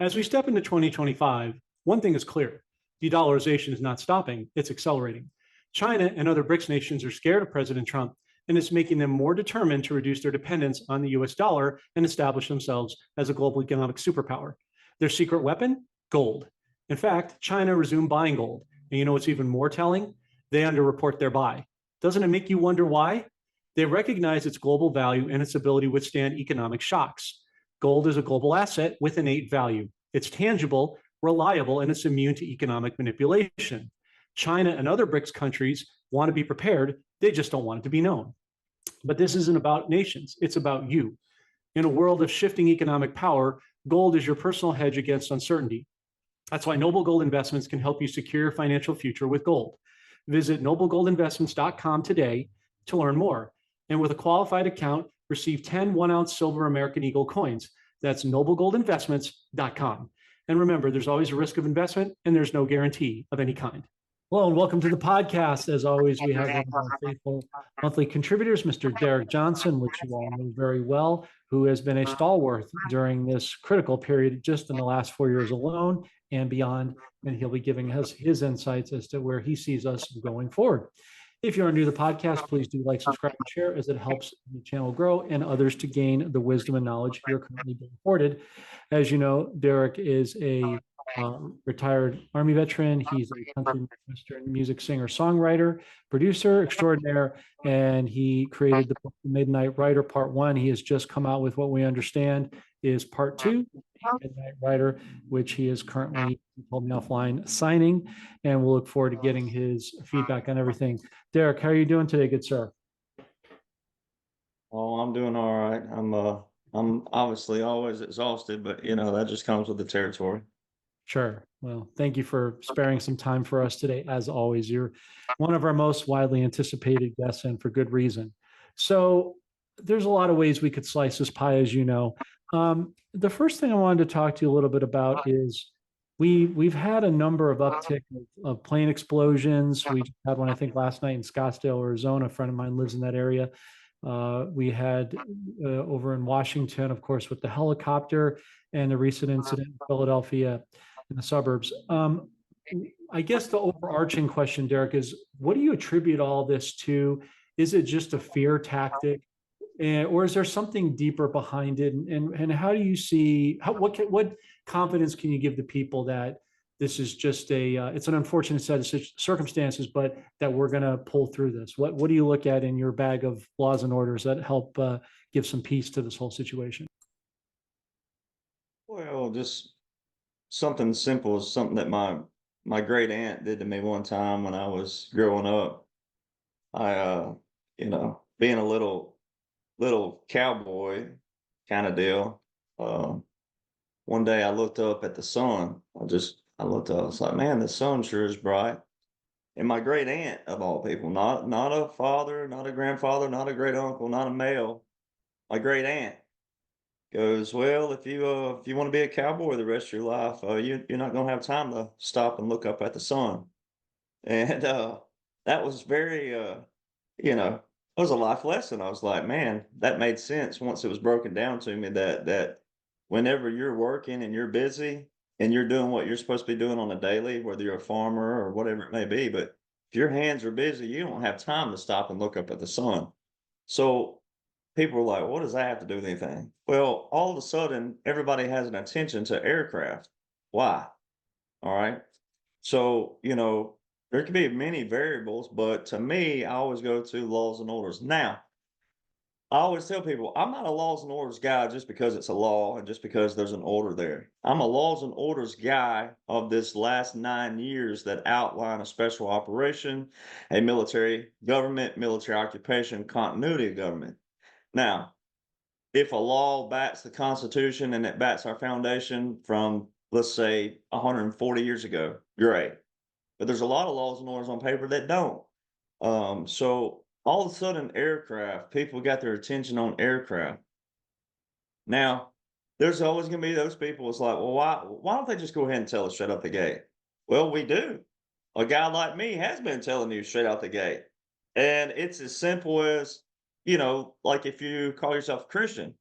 As we step into 2025, one thing is clear: de-dollarization is not stopping, it's accelerating. China and other BRICS nations are scared of President Trump, and it's making them more determined to reduce their dependence on the US dollar and establish themselves as a global economic superpower. Their secret weapon? Gold. In fact, China resumed buying gold. And you know what's even more telling? They underreport their buy. Doesn't it make you wonder why? They recognize its global value and its ability to withstand economic shocks. Gold is a global asset with innate value. It's tangible, reliable, and it's immune to economic manipulation. China and other BRICS countries want to be prepared, they just don't want it to be known. But this isn't about nations, it's about you. In a world of shifting economic power, gold is your personal hedge against uncertainty. That's why Noble Gold Investments can help you secure your financial future with gold. Visit noblegoldinvestments.com today to learn more. And with a qualified account, receive 10 1-ounce silver American Eagle coins. That's noblegoldinvestments.com. And remember, there's always a risk of investment and there's no guarantee of any kind. Hello and welcome to the podcast. As always, we have one of our faithful monthly contributors, Mr. Derek Johnson, which you all know very well, who has been a stalwart during this critical period just in the last 4 years alone and beyond. And he'll be giving us his insights as to where he sees us going forward. If you are new to the podcast, please do like, subscribe, and share, as it helps the channel grow and others to gain the wisdom and knowledge you're currently being afforded. As you know, Derek is a retired Army veteran. He's a country western music singer, songwriter, producer extraordinaire, and he created the book Midnight Rider Part 1. He has just come out with what we understand is Part 2, Midnight Rider, which he is currently, he told me offline, signing, and we'll look forward to getting his feedback on everything. Derek, how are you doing today, good sir? Oh, I'm doing all right. I'm obviously always exhausted, but that just comes with the territory. Sure. Well, thank you for sparing some time for us today. As always, you're one of our most widely anticipated guests, and for good reason. So there's a lot of ways we could slice this pie, as you know. The first thing I wanted to talk to you a little bit about is we've had a number of uptick of plane explosions. We just had one, I think, last night in Scottsdale, Arizona. A friend of mine lives in that area. We had over in Washington, of course, with the helicopter, and the recent incident in Philadelphia in the suburbs. I guess the overarching question, Derek, is what do you attribute all this to? Is it just a fear tactic, or is there something deeper behind it? And how do you see what confidence can you give the people that this is just it's an unfortunate set of circumstances, but that we're going to pull through this? What do you look at in your bag of laws and orders that help give some peace to this whole situation? Well, just something simple is something that my great aunt did to me one time when I was growing up. I being a little cowboy kind of deal. One day I looked up at the sun. I looked up. I was like, man, the sun sure is bright. And my great aunt, of all people, not a father, not a grandfather, not a great uncle, not a male, my great aunt goes, well, if you want to be a cowboy the rest of your life, you're not going to have time to stop and look up at the sun. And that was very, it was a life lesson. I was like, man, that made sense once it was broken down to me that whenever you're working and you're busy and you're doing what you're supposed to be doing on a daily, whether you're a farmer or whatever it may be, but if your hands are busy, you don't have time to stop and look up at the sun. So people are like, what does that have to do with anything? Well, all of a sudden, everybody has an attention to aircraft. Why? All right. So, there could be many variables, but to me, I always go to laws and orders. Now, I always tell people I'm not a laws and orders guy just because it's a law and just because there's an order there. I'm a laws and orders guy of this last 9 years that outline a special operation, a military government, military occupation, continuity of government. Now, if a law bats the Constitution and it bats our foundation from, let's say, 140 years ago, great. But there's a lot of laws and orders on paper that don't. So all of a sudden, people got their attention on aircraft. Now, there's always going to be those people. It's like, well, why don't they just go ahead and tell us straight out the gate? Well, we do. A guy like me has been telling you straight out the gate. And it's as simple as, like if you call yourself a Christian,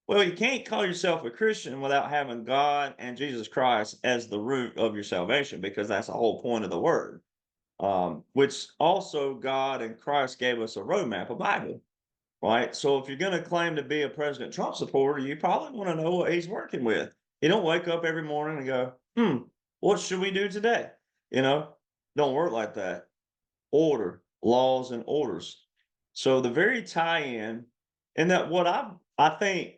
Well, you can't call yourself a Christian without having God and Jesus Christ as the root of your salvation, because that's the whole point of the word. Which also God and Christ gave us a roadmap, a Bible, right? So if you're going to claim to be a President Trump supporter, you probably want to know what he's working with. You don't wake up every morning and go, what should we do today? You know, don't work like that. Order, laws, and orders. So the very tie-in, and that what I think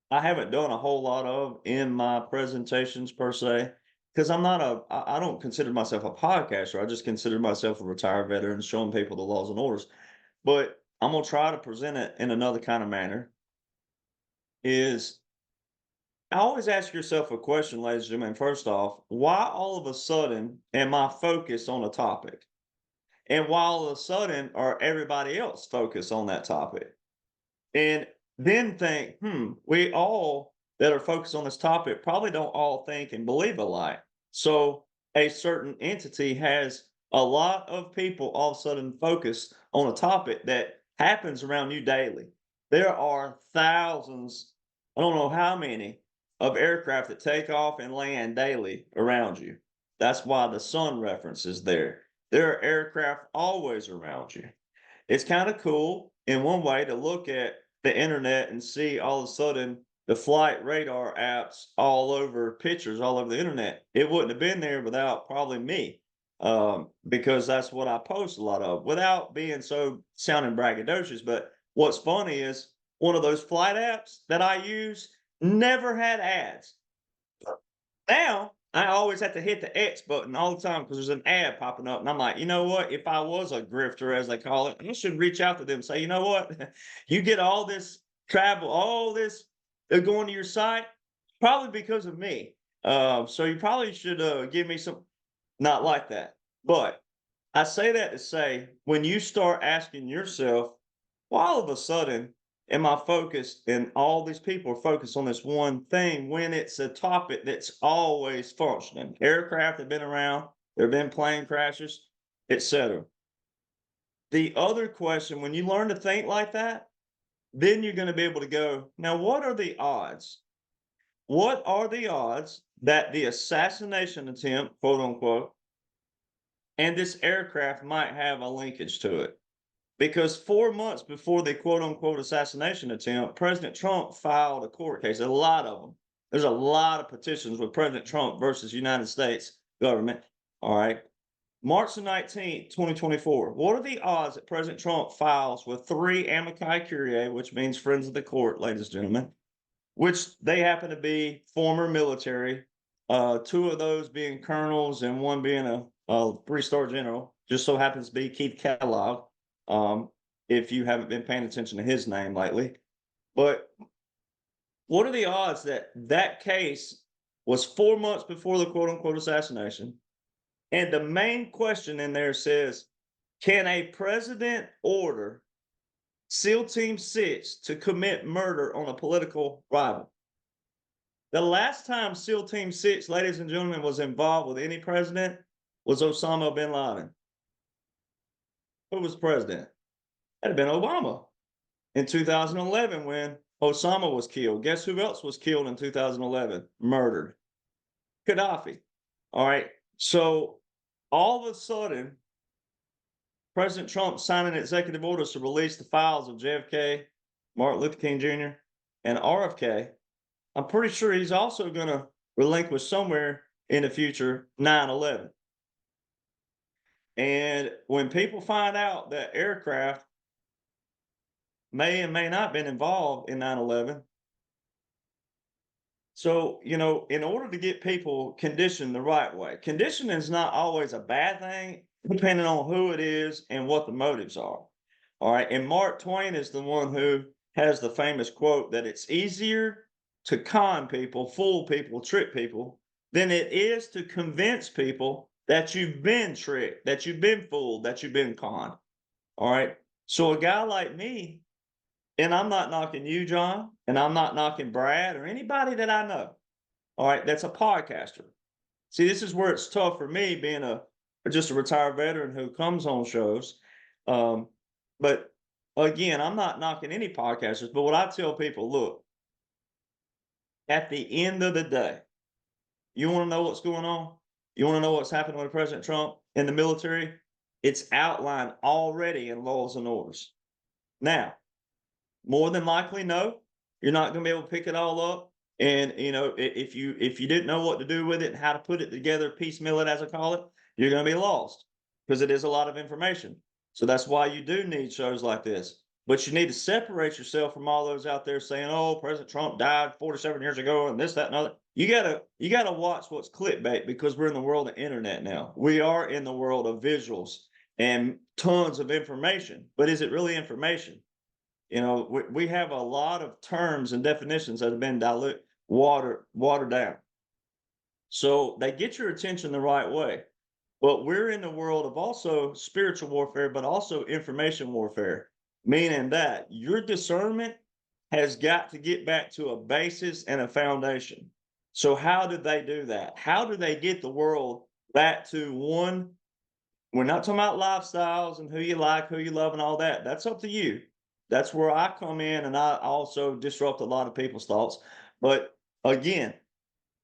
I haven't done a whole lot of in my presentations per se, because I don't consider myself a podcaster. I just consider myself a retired veteran showing people the laws and orders. But I'm gonna try to present it in another kind of manner. Is I always ask yourself a question, ladies and gentlemen. First off, why all of a sudden am I focused on a topic? And why all of a sudden are everybody else focused on that topic? And then think, we all that are focused on this topic probably don't all think and believe alike. So a certain entity has a lot of people all of a sudden focused on a topic that happens around you daily. There are thousands, I don't know how many, of aircraft that take off and land daily around you. That's why the sun reference is there. There are aircraft always around you. It's kind of cool in one way to look at the internet and see all of a sudden the flight radar apps all over pictures all over the internet. It wouldn't have been there without probably me, because that's what I post a lot of without being so sounding braggadocious. But what's funny is one of those flight apps that I use never had ads. Now I always have to hit the X button all the time because there's an ad popping up. And I'm like, you know what? If I was a grifter, as they call it, I should reach out to them and say, you know what? You get all this travel, all this going to your site, probably because of me. So you probably should give me some, not like that. But I say that to say, when you start asking yourself, well, all of a sudden, am I focused and all these people are focused on this one thing when it's a topic that's always functioning? Aircraft have been around, there have been plane crashes, etc. The other question, when you learn to think like that, then you're going to be able to go, now, what are the odds? What are the odds that the assassination attempt, quote unquote, and this aircraft might have a linkage to it? Because 4 months before the quote unquote assassination attempt, President Trump filed a court case, a lot of them. There's a lot of petitions with President Trump versus United States government. All right. March the 19th, 2024. What are the odds that President Trump files with 3 amici curiae, which means friends of the court, ladies and gentlemen, which they happen to be former military, 2 of those being colonels and one being a 3-star general, just so happens to be Keith Kellogg, if you haven't been paying attention to his name lately. But what are the odds that that case was 4 months before the quote unquote assassination? And the main question in there says, can a president order SEAL Team 6 to commit murder on a political rival? The last time SEAL Team 6, ladies and gentlemen, was involved with any president was Osama bin Laden. Who was president? That'd have been Obama in 2011 when Osama was killed. Guess who else was killed in 2011? Murdered. Gaddafi. All right. So all of a sudden, President Trump signed an executive order to release the files of JFK, Martin Luther King Jr., and RFK. I'm pretty sure he's also going to relinquish somewhere in the future 9/11. And when people find out that aircraft may and may not have been involved in 9/11, so, in order to get people conditioned the right way, conditioning is not always a bad thing, depending on who it is and what the motives are. All right. And Mark Twain is the one who has the famous quote that it's easier to con people, fool people, trick people than it is to convince people that you've been tricked, that you've been fooled, that you've been conned. All right. So a guy like me, and I'm not knocking you, John, and I'm not knocking Brad or anybody that I know. All right, that's a podcaster. See, this is where it's tough for me being just a retired veteran who comes on shows. But again, I'm not knocking any podcasters, but what I tell people, look, at the end of the day, you want to know what's going on? You want to know what's happening with President Trump in the military? It's outlined already in laws and orders. Now, more than likely, no, you're not going to be able to pick it all up. And if you didn't know what to do with it and how to put it together, piecemeal it as I call it, you're going to be lost because it is a lot of information. So that's why you do need shows like this. But you need to separate yourself from all those out there saying, "Oh, President Trump died 47 years ago," and this, that, and other. You gotta watch what's clickbait because we're in the world of internet now. We are in the world of visuals and tons of information. But is it really information? We have a lot of terms and definitions that have been watered down. So they get your attention the right way. But we're in the world of also spiritual warfare, but also information warfare, meaning that your discernment has got to get back to a basis and a foundation. So how do they do that? How do they get the world back to one? We're not talking about lifestyles and who you like, who you love, and all that. That's up to you. That's where I come in, and I also disrupt a lot of people's thoughts. But again,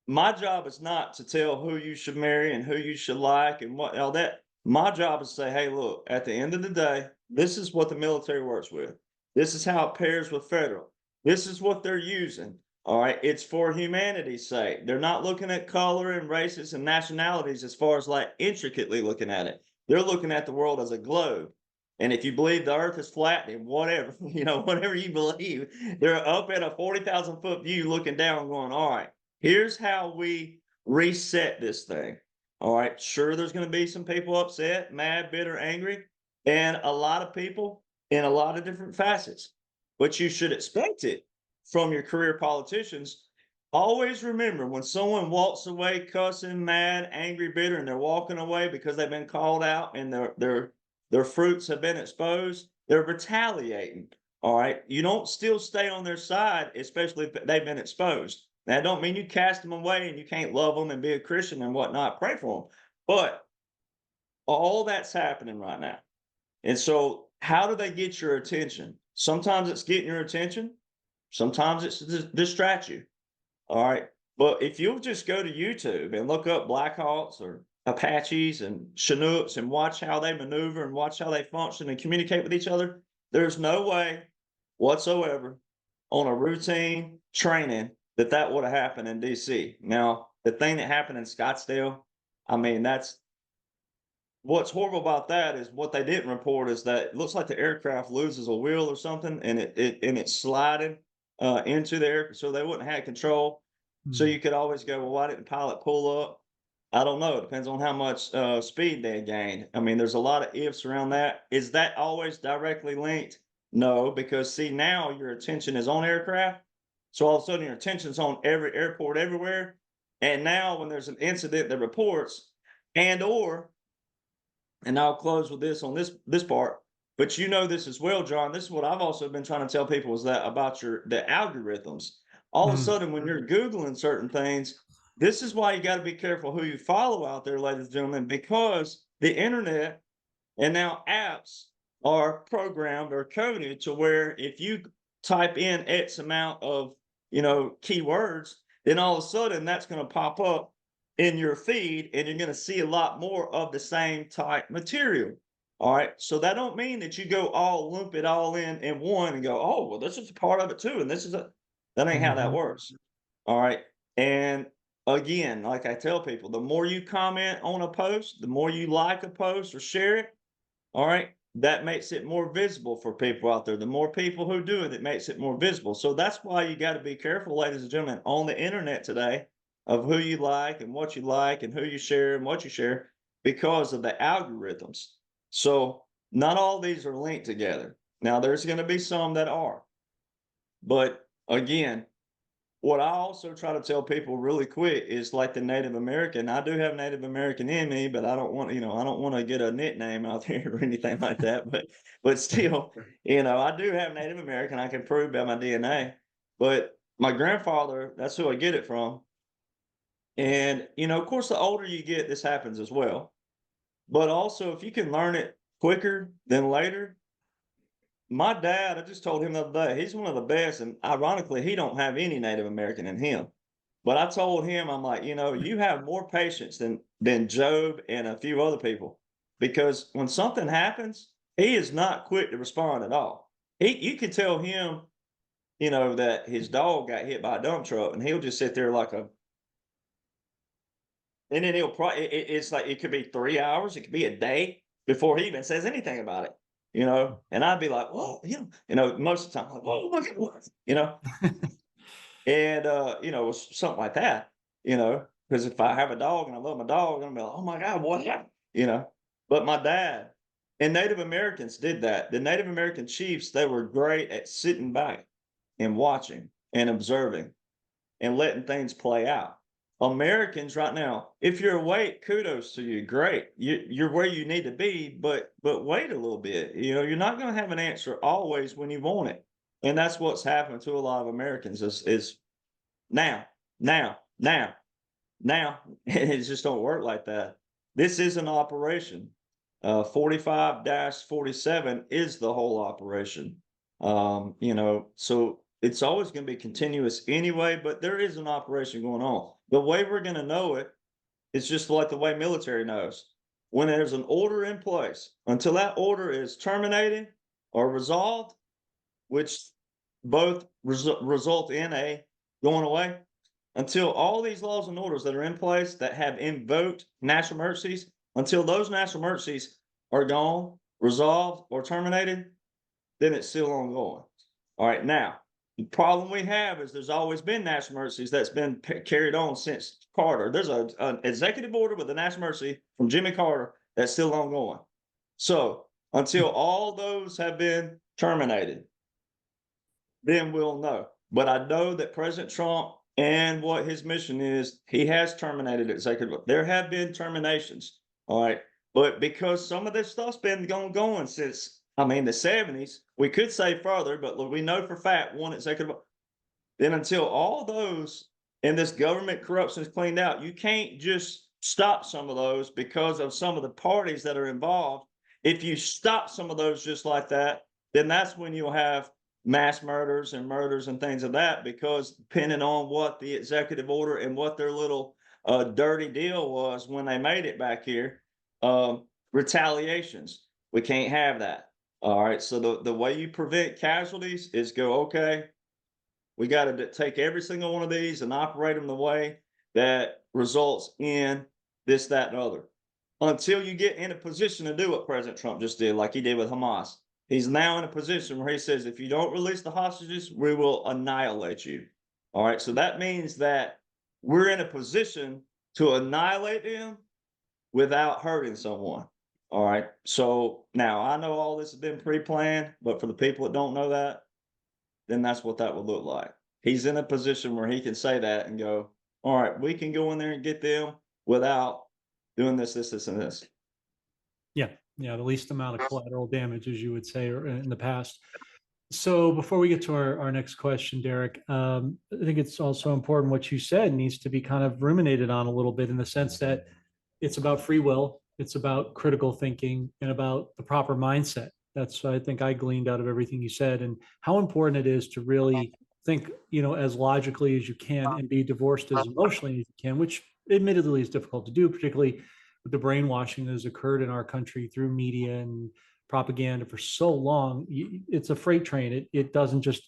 my job is not to tell who you should marry and who you should like and what all that. My job is to say, hey, look, at the end of the day, this is what the military works with. This is how it pairs with federal. This is what they're using. All right. It's for humanity's sake. They're not looking at color and races and nationalities as far as like intricately looking at it. They're looking at the world as a globe. And if you believe the earth is flat and whatever, whatever you believe, they're up at a 40,000 foot view looking down going, all right, here's how we reset this thing. All right. Sure, there's going to be some people upset, mad, bitter, angry, and a lot of people in a lot of different facets. But you should expect it from your career politicians. Always remember when someone walks away cussing, mad, angry, bitter, and they're walking away because they've been called out and their fruits have been exposed, they're retaliating. All right. You don't still stay on their side, especially if they've been exposed. That don't mean you cast them away and you can't love them and be a Christian and whatnot, pray for them. But all that's happening right now. And so how do they get your attention? Sometimes it's getting your attention. Sometimes it's to distract you. All right. But if you'll just go to YouTube and look up Blackhawks or Apaches and Chinooks and watch how they maneuver and watch how they function and communicate with each other, there's no way whatsoever on a routine training that would have happened in DC. Now, the thing that happened in Scottsdale, I mean, that's what's horrible about that is what they didn't report is that it looks like the aircraft loses a wheel or something and it's sliding into the air, so they wouldn't have control. So you could always go, well, why didn't the pilot pull up? I don't know. It depends on how much speed they gained. I mean, there's a lot of ifs around that. Is that always directly linked? No, because see, now your attention is on aircraft. So all of a sudden your attention's on every airport everywhere. And now when there's an incident that reports and I'll close with this on this part, but this as well, John. This is what I've also been trying to tell people is that about the algorithms. All of a sudden, when you're Googling certain things, this is why you got to be careful who you follow out there, ladies and gentlemen, because the internet and now apps are programmed or coded to where if you type in X amount of, keywords, then all of a sudden that's going to pop up in your feed and you're going to see a lot more of the same type material. All right. So that don't mean that you go all lump it all in one and go, oh, well, this is a part of it too. And that ain't how that works. All right. And again, like I tell people, the more you comment on a post, the more you like a post or share it. All right. That makes it more visible for people out there. The more people who do it, it makes it more visible. So that's why you got to be careful, ladies and gentlemen, on the internet today of who you like and what you like and who you share and what you share because of the algorithms. So not all these are linked together. Now, there's going to be some that are. But again, what I also try to tell people really quick is like the Native American. I do have Native American in me, but I don't want to get a nickname out there or anything like that. But still, I do have Native American. I can prove by my DNA. But my grandfather, that's who I get it from. And, of course, the older you get, this happens as well. But also, if you can learn it quicker than later, my dad, I just told him the other day, he's one of the best. And ironically, he don't have any Native American in him. But I told him, I'm like, you have more patience than Job and a few other people, because when something happens, he is not quick to respond at all. You can tell him, that his dog got hit by a dump truck, and he'll just sit there like a, and then he'll probably, it's like it could be 3 hours, it could be a day before he even says anything about it. And I'd be like, well, most of the time, like, whoa, my God, what? And something like that, because if I have a dog and I love my dog, I'm gonna be like, oh my God, what happened? But my dad and Native Americans did that. The Native American chiefs, they were great at sitting back and watching and observing and letting things play out. Americans right now, if you're awake, kudos to you. Great. You're where you need to be, but wait a little bit. You're not going to have an answer always when you want it. And that's what's happened to a lot of Americans is now, now, now, now. It just don't work like that. This is an operation. 45-47 is the whole operation. So it's always going to be continuous anyway, but there is an operation going on. The way we're going to know it is just like the way military knows. When there's an order in place, until that order is terminated or resolved, which both result in a going away, until all these laws and orders that are in place that have invoked national emergencies, until those national emergencies are gone, resolved, or terminated, then it's still ongoing. All right, now, the problem we have is there's always been national emergencies that's been carried on since Carter. There's an executive order with a national emergency from Jimmy Carter that's still ongoing. So until all those have been terminated, then we'll know. But I know that President Trump and what his mission is, he has terminated executive. There have been terminations, all right. But because some of this stuff's been going since, the 70s, we could say further, but we know for fact one executive. Then until all those and this government corruption is cleaned out, you can't just stop some of those because of some of the parties that are involved. If you stop some of those just like that, then that's when you'll have mass murders and things of that, because depending on what the executive order and what their little dirty deal was when they made it back here, retaliations. We can't have that. All right. So the way you prevent casualties is go, okay, we got to take every single one of these and operate them the way that results in this, that, and other. Until you get in a position to do what President Trump just did, like he did with Hamas. He's now in a position where he says, if you don't release the hostages, we will annihilate you. All right. So that means that we're in a position to annihilate them without hurting someone. All right. So now I know all this has been pre-planned, but for the people that don't know that, then that's what that would look like. He's in a position where he can say that and go, all right, we can go in there and get them without doing this, and this. Yeah. Yeah. The least amount of collateral damage, as you would say, in the past. So before we get to our next question, Derek, I think it's also important what you said needs to be kind of ruminated on a little bit, in the sense that it's about free will, it's about critical thinking, and about the proper mindset. That's what I think I gleaned out of everything you said, and how important it is to really think, as logically as you can and be divorced as emotionally as you can, which admittedly is difficult to do, particularly with the brainwashing that has occurred in our country through media and propaganda for so long. It's a freight train. It doesn't just,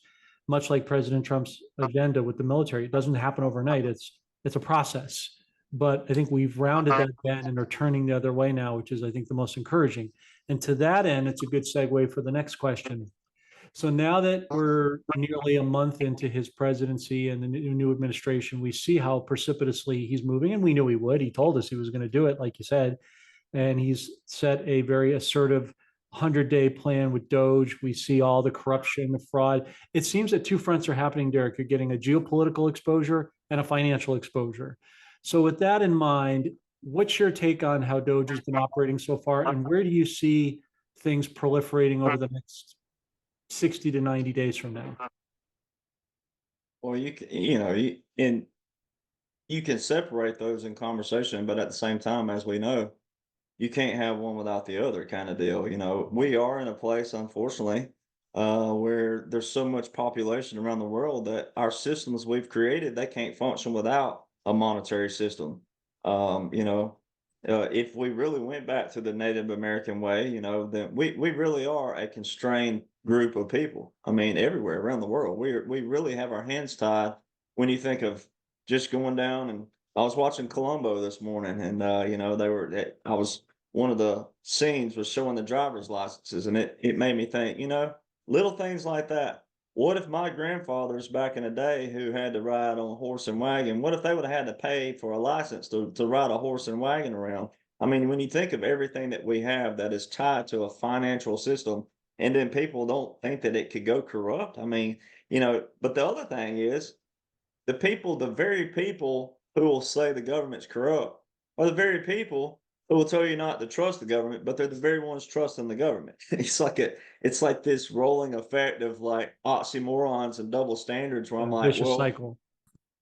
much like President Trump's agenda with the military, it doesn't happen overnight. It's a process. But I think we've rounded that bend and are turning the other way now, which is, I think, the most encouraging. And to that end, it's a good segue for the next question. So now that we're nearly a month into his presidency and the new administration, we see how precipitously he's moving, and we knew he would. He told us he was going to do it, like you said, and he's set a very assertive 100-day plan with DOGE. We see all the corruption, the fraud. It seems that two fronts are happening, Derek. You're getting a geopolitical exposure and a financial exposure. So with that in mind, what's your take on how DOGE has been operating so far, and where do you see things proliferating over the next 60 to 90 days from now? Well, you can separate those in conversation, but at the same time, as we know, you can't have one without the other kind of deal. We are in a place, unfortunately, where there's so much population around the world that our systems we've created, they can't function without a monetary system. You know, if we really went back to the Native American way, you know, then we really are a constrained group of people. I mean, everywhere around the world, we really have our hands tied when you think of just going down. And I was watching Columbo this morning, and you know, I was one of the scenes was showing the driver's licenses, and it made me think, you know, little things like that. What if my grandfathers back in the day who had to ride on a horse and wagon, what if they would have had to pay for a license to ride a horse and wagon around? I mean, when you think of everything that we have that is tied to a financial system, and then people don't think that it could go corrupt. I mean, you know, but the other thing is the very people who will say the government's corrupt are the very people who will tell you not to trust the government, but they're the very ones trusting the government. It's like this rolling effect of like oxymorons and double standards where I'm A like, vicious well, cycle.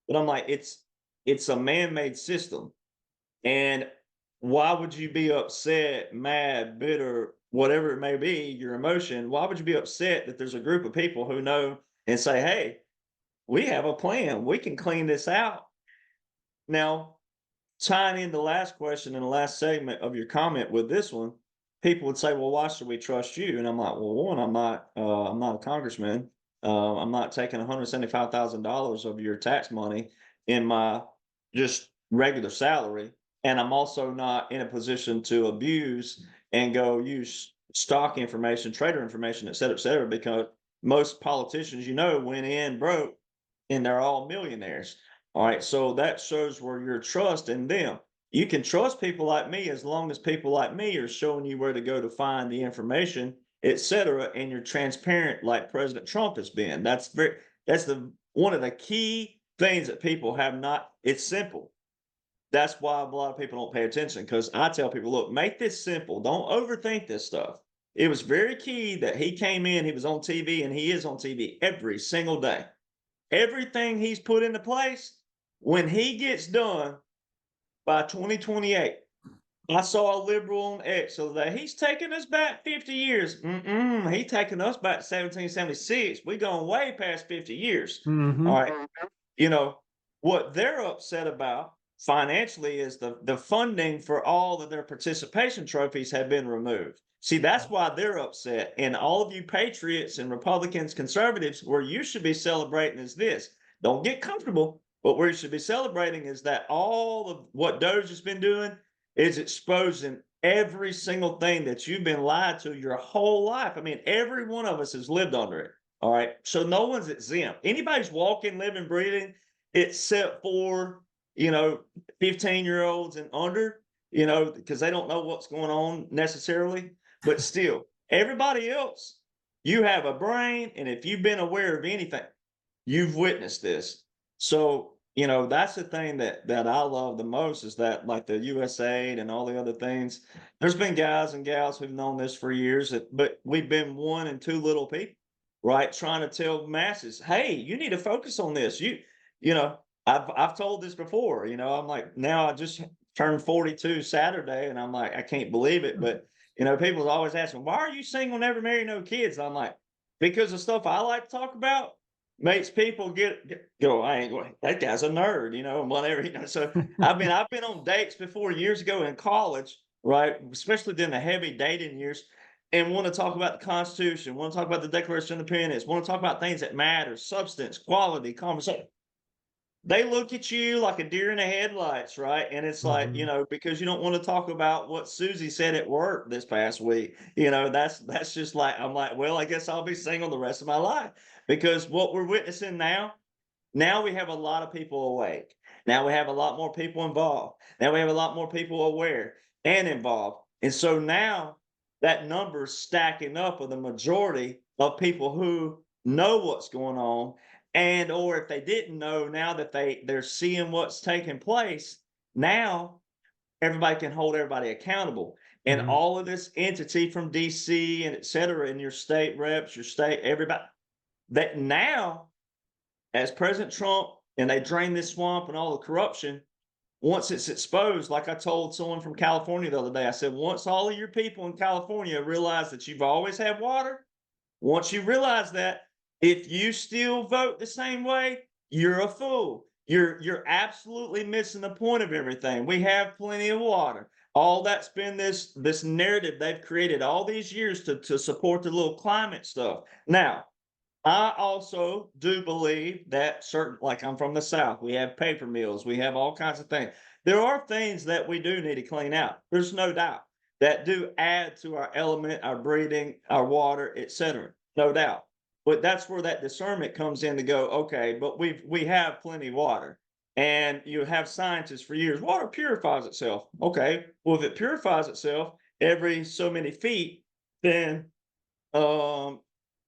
but I'm like, it's a man-made system. And why would you be upset, mad, bitter, whatever it may be, your emotion? Why would you be upset that there's a group of people who know and say, hey, we have a plan. We can clean this out. Now, tying in the last question in the last segment of your comment with this one, people would say, "Well, why should we trust you?" And I'm like, "Well, one, I'm not a congressman. I'm not taking $175,000 of your tax money in my just regular salary, and I'm also not in a position to abuse and go use stock information, trader information, et cetera, because most politicians, you know, went in broke and they're all millionaires. All right. So that shows where your trust in them. You can trust people like me as long as people like me are showing you where to go to find the information, et cetera, and you're transparent like President Trump has been. That's the one of the key things that people have not. It's simple. That's why a lot of people don't pay attention, because I tell people, look, make this simple. Don't overthink this stuff. It was very key that he came in, he was on TV, and he is on TV every single day. Everything he's put into place, when he gets done by 2028, I saw a liberal on X the other day. He's taking us back 50 years. He's taking us back to 1776. We're going way past 50 years. Mm-hmm. All right. You know, what they're upset about financially is the funding for all of their participation trophies have been removed. See, that's why they're upset. And all of you patriots and Republicans, conservatives, where you should be celebrating is this. Don't get comfortable, but where you should be celebrating is that all of what DOGE has been doing is exposing every single thing that you've been lied to your whole life. I mean, every one of us has lived under it. All right. So no one's exempt. Anybody's walking, living, breathing, except for, you know, 15-year-olds and under, you know, because they don't know what's going on necessarily. But still, everybody else, you have a brain. And if you've been aware of anything, you've witnessed this. So, you know, that's the thing that I love the most is that, like the USAID and all the other things, there's been guys and gals who've known this for years, but we've been one and two little people, right? Trying to tell masses, hey, you need to focus on this. You know, I've told this before, you know, I'm like, now I just turned 42 Saturday, and I'm like, I can't believe it. But, you know, people's always asking, why are you single, never marry, no kids? And I'm like, because the stuff I like to talk about makes people go, I ain't going, that guy's a nerd, you know, and whatever, you know. So I've been on dates before years ago in college, right? Especially during the heavy dating years, and want to talk about the Constitution, want to talk about the Declaration of Independence, want to talk about things that matter, substance, quality, conversation. They look at you like a deer in the headlights, right? And it's like, you Mm-hmm. know, because you don't want to talk about what Susie said at work this past week. You know, that's just like, I'm like, well, I guess I'll be single the rest of my life, because what we're witnessing now we have a lot of people awake. Now we have a lot more people involved. Now we have a lot more people aware and involved. And so now that number's stacking up with the majority of people who know what's going on, and or if they didn't know, now that they're seeing what's taking place, now everybody can hold everybody accountable. And Mm-hmm. all of this entity from DC and et cetera, and your state reps, your state, everybody, that now, as President Trump and they drain this swamp and all the corruption, once it's exposed, like I told someone from California the other day, I said, once all of your people in California realize that you've always had water, Once you realize that, if you still vote the same way, you're a fool. You're absolutely missing the point of everything. We have plenty of water. All that's been this narrative they've created all these years to support the little climate stuff. Now, I also do believe that certain, like I'm from the South, we have paper mills, we have all kinds of things. There are things that we do need to clean out. There's no doubt that do add to our element, our breathing, our water, etc. No doubt. But that's where that discernment comes in to go, okay, but we have plenty of water. And you have scientists for years, water purifies itself. Okay, well, if it purifies itself every so many feet, then um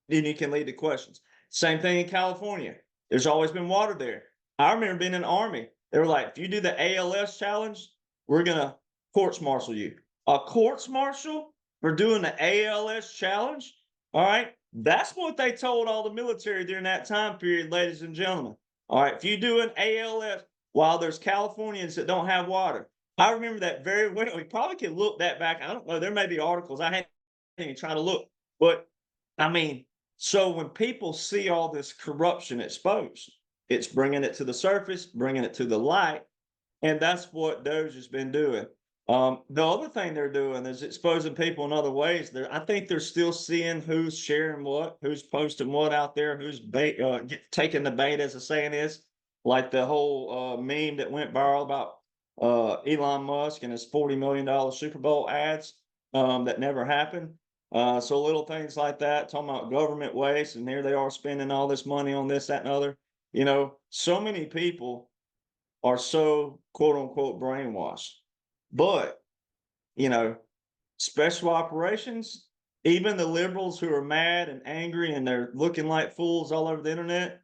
then you can lead to questions. Same thing in California. There's always been water there. I remember being in the army. They were like, if you do the ALS challenge, we're gonna courts martial you. A courts martial for doing the ALS challenge? All right. That's what they told all the military during that time period, ladies and gentlemen. All right. If you do an ALS while there's Californians that don't have water. I remember that very well. We probably can look that back. I don't know. There may be articles. I hadn't even tried to look. But I mean, so when people see all this corruption exposed, it's bringing it to the surface, bringing it to the light, and that's what DOGE has been doing. The other thing they're doing is exposing people in other ways. I think they're still seeing who's sharing what, who's posting what out there, who's taking the bait, as the saying is. Like the whole meme that went viral about Elon Musk and his $40 million Super Bowl ads that never happened. So little things like that, talking about government waste, and here they are spending all this money on this, that, and other. You know, so many people are so quote unquote brainwashed. But, you know, special operations, even the liberals who are mad and angry and they're looking like fools all over the internet,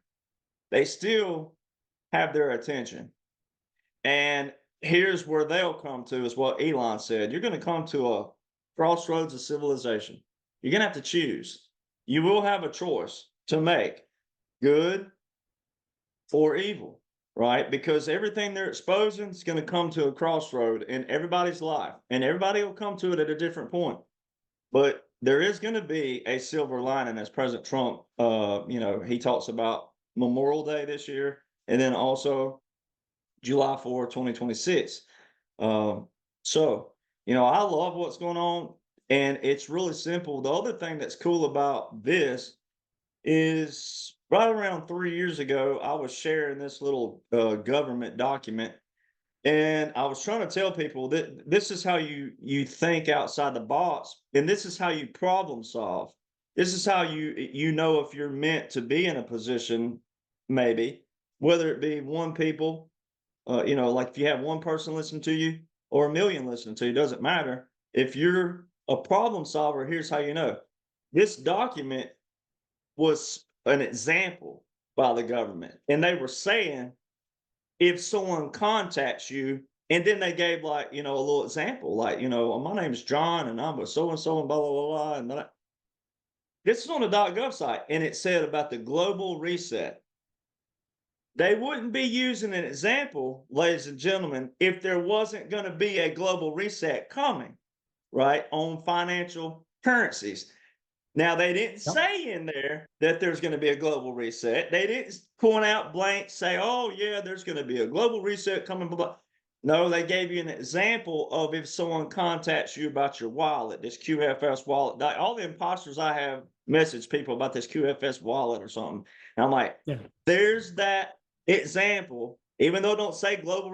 they still have their attention. And here's where they'll come to is what Elon said. You're going to come to a crossroads of civilization. You're going to have to choose. You will have a choice to make, good or evil, right? Because everything they're exposing is going to come to a crossroad in everybody's life, and everybody will come to it at a different point. But there is going to be a silver lining, as President Trump, he talks about Memorial Day this year, and then also July 4, 2026. So, I love what's going on, and it's really simple. The other thing that's cool about this is right around 3 years ago, I was sharing this little government document, and I was trying to tell people that this is how you think outside the box, and this is how you problem solve. This is how you know if you're meant to be in a position, maybe, whether it be one people, like if you have one person listening to you or a million listening to you, doesn't matter. If you're a problem solver, here's how you know. This document was an example by the government. And they were saying, if someone contacts you, and then they gave a little example, like, my name is John and I'm a so-and-so and blah, blah, blah, blah. And this is on the .gov site. And it said about the global reset. They wouldn't be using an example, ladies and gentlemen, if there wasn't going to be a global reset coming, right, on financial currencies. Now, they didn't say in there that there's going to be a global reset. They didn't point out blank, say, oh, yeah, there's going to be a global reset coming. Blah, blah. No, they gave you an example of if someone contacts you about your wallet, this QFS wallet. All the imposters I have messaged people about this QFS wallet or something. And I'm like, there's that example, even though it don't say global,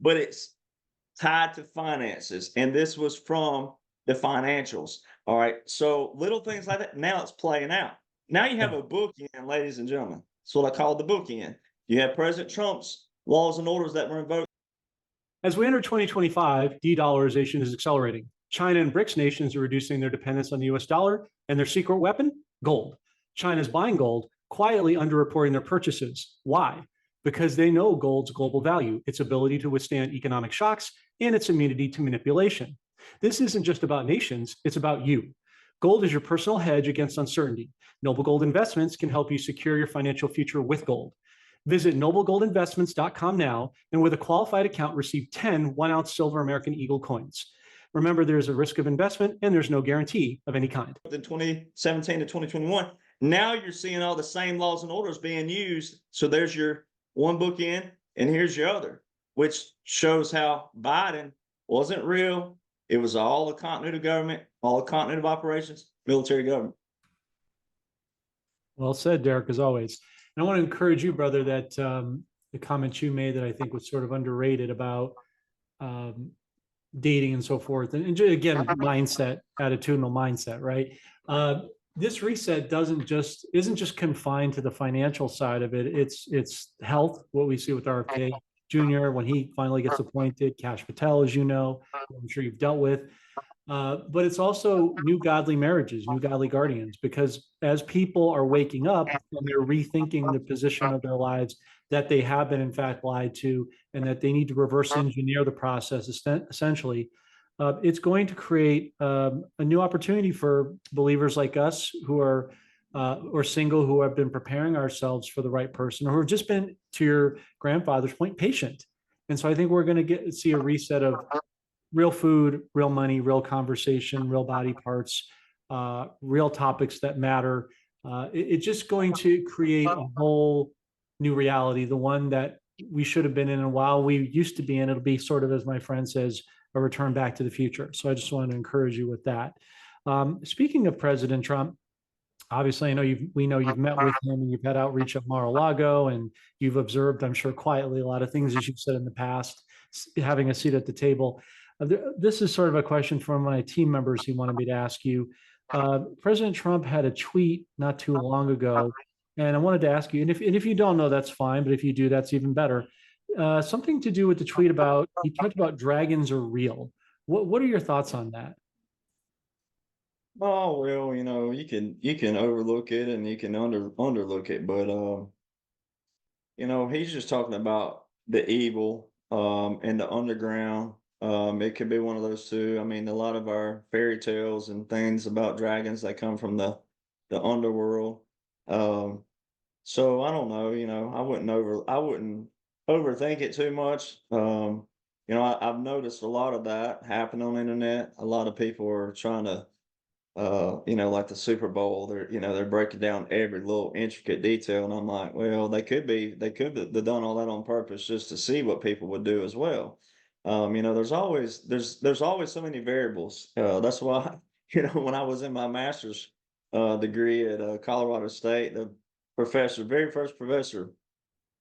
but it's tied to finances. And this was from the financials. All right. So little things like that. Now it's playing out. Now you have a bookend, ladies and gentlemen. That's what I call the bookend. You have President Trump's laws and orders that were invoked. As we enter 2025, de-dollarization is accelerating. China and BRICS nations are reducing their dependence on the US dollar, and their secret weapon, gold. China's buying gold, quietly underreporting their purchases. Why? Because they know gold's global value, its ability to withstand economic shocks, and its immunity to manipulation. This isn't just about nations, it's about you. Gold is your personal hedge against uncertainty. Noble Gold Investments can help you secure your financial future with gold. Visit noblegoldinvestments.com now, and with a qualified account, receive 10 1-ounce silver American Eagle coins. Remember, there's a risk of investment and there's no guarantee of any kind. In 2017 to 2021, now you're seeing all the same laws and orders being used. So there's your one book in, and here's your other, which shows how Biden wasn't real. It was all a continuity of government, all a continuity of operations, military government. Well said, Derek, as always. And I want to encourage you, brother, that the comment you made that I think was sort of underrated about um, dating and so forth. And again, mindset, attitudinal mindset, right? This reset isn't just confined to the financial side of it. It's health, what we see with RFK Jr. when he finally gets appointed, Kash Patel, as you know, I'm sure you've dealt with. But it's also new godly marriages, new godly guardians, because as people are waking up and they're rethinking the position of their lives, that they have been in fact lied to, and that they need to reverse engineer the process essentially, it's going to create a new opportunity for believers like us who are or single, who have been preparing ourselves for the right person, or who have just been, to your grandfather's point, patient. And so I think we're going to see a reset of real food, real money, real conversation, real body parts, real topics that matter. It's just going to create a whole new reality, the one that we should have been in. And while we used to be in, it'll be sort of, as my friend says, a return back to the future. So I just wanted to encourage you with that. Speaking of President Trump, obviously, we know you've met with him and you've had outreach at Mar-a-Lago, and you've observed, I'm sure, quietly a lot of things, as you've said in the past, having a seat at the table. This is sort of a question from my team members who wanted me to ask you. President Trump had a tweet not too long ago, and I wanted to ask you, and if you don't know, that's fine, but if you do, that's even better. Something to do with the tweet about, he talked about dragons are real. What are your thoughts on that? Oh well, you can overlook it and you can underlook it, but he's just talking about the evil and the underground. It could be one of those two. I mean, a lot of our fairy tales and things about dragons, they come from the underworld. Um, so I don't know, I wouldn't overthink it too much. I've noticed a lot of that happen on the internet. A lot of people are trying to like the Super Bowl, they're breaking down every little intricate detail, and I'm like, well, they could have done all that on purpose just to see what people would do as well. There's always so many variables. That's why, when I was in my master's degree at Colorado State, the professor, very first professor,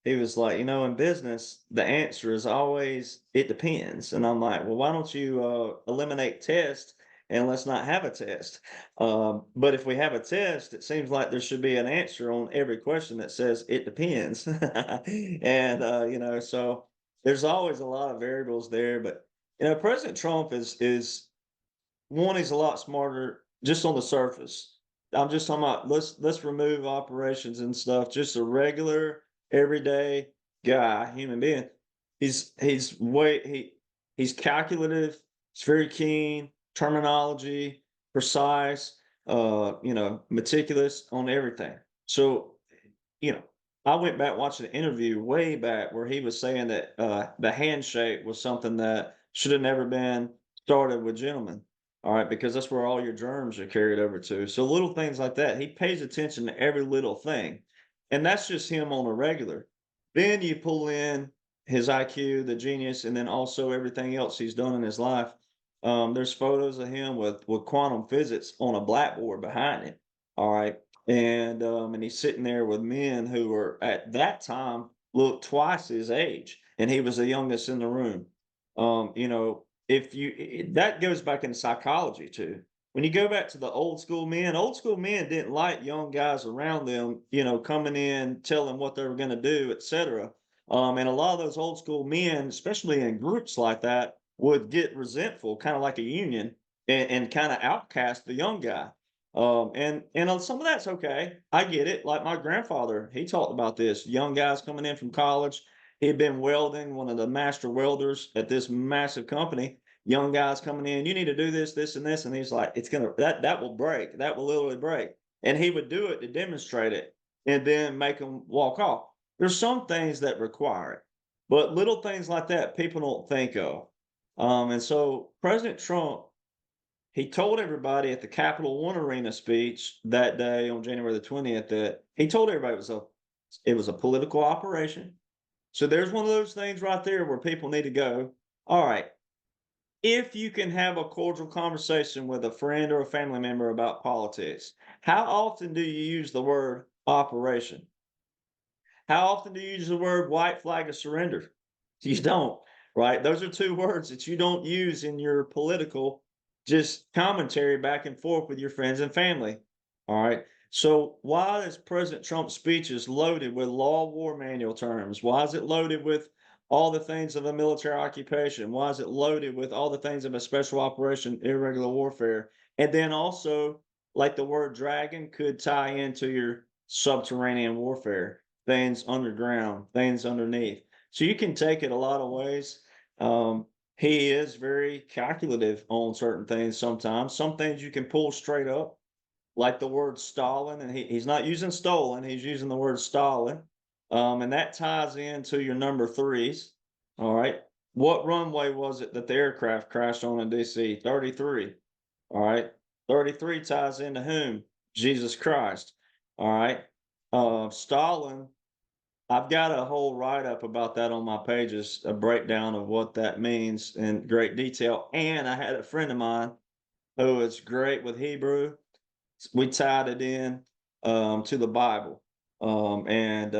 he was like, in business, the answer is always it depends. And I'm like, well, why don't you eliminate test and let's not have a test? But if we have a test, it seems like there should be an answer on every question that says it depends. And so there's always a lot of variables there. But President Trump is one, he's a lot smarter just on the surface. I'm just talking about let's remove operations and stuff. Just a regular, everyday guy, human being. He's calculative. He's very keen, terminology, precise. Meticulous on everything. So, I went back watching an interview way back where he was saying that the handshake was something that should have never been started with gentlemen. All right, because that's where all your germs are carried over to. So little things like that. He pays attention to every little thing. And that's just him on a regular. Then you pull in his IQ, the genius, and then also everything else he's done in his life. There's photos of him with quantum physics on a blackboard behind him. All right. And he's sitting there with men who were at that time looked twice his age, and he was the youngest in the room. That goes back into psychology too. When you go back to the old school men didn't like young guys around them, coming in, telling what they were going to do, etc. And a lot of those old school men, especially in groups like that, would get resentful, kind of like a union, and kind of outcast the young guy. And some of that's okay. I get it. Like my grandfather, he talked about this. Young guys coming in from college. He had been welding, one of the master welders at this massive company. Young guys coming in, you need to do this, this, and this. And he's like, that will break. That will literally break. And he would do it to demonstrate it and then make them walk off. There's some things that require it, but little things like that people don't think of. And so President Trump, he told everybody at the Capital One Arena speech that day on January the 20th that he told everybody it was a political operation. So there's one of those things right there where people need to go, all right, if you can have a cordial conversation with a friend or a family member about politics, how often do you use the word operation? How often do you use the word white flag of surrender? You don't, right? Those are two words that you don't use in your political just commentary back and forth with your friends and family. All right. So why is President Trump's speeches loaded with law war manual terms? Why is it loaded with all the things of a military occupation? Why is it loaded with all the things of a special operation, irregular warfare? And then also, like the word dragon could tie into your subterranean warfare, things underground, things underneath. So you can take it a lot of ways. He is very calculative on certain things sometimes. Some things you can pull straight up, like the word Stalin, and he's not using stolen, he's using the word Stalin. And that ties into your number threes. All right. What runway was it that the aircraft crashed on in DC? 33. All right. 33 ties into whom? Jesus Christ. All right. Stalin, I've got a whole write up about that on my pages, a breakdown of what that means in great detail. And I had a friend of mine who is great with Hebrew. We tied it in to the Bible, and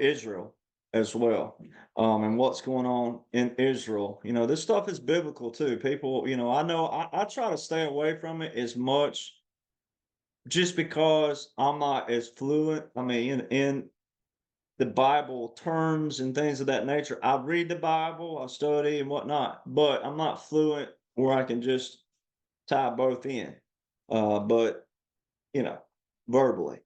Israel as well, and what's going on in Israel. This stuff is biblical too. People, I know I try to stay away from it as much just because I'm not as fluent. I mean, in the Bible terms and things of that nature. I read the Bible, I study and whatnot, but I'm not fluent where I can just tie both in. But you know, verbally,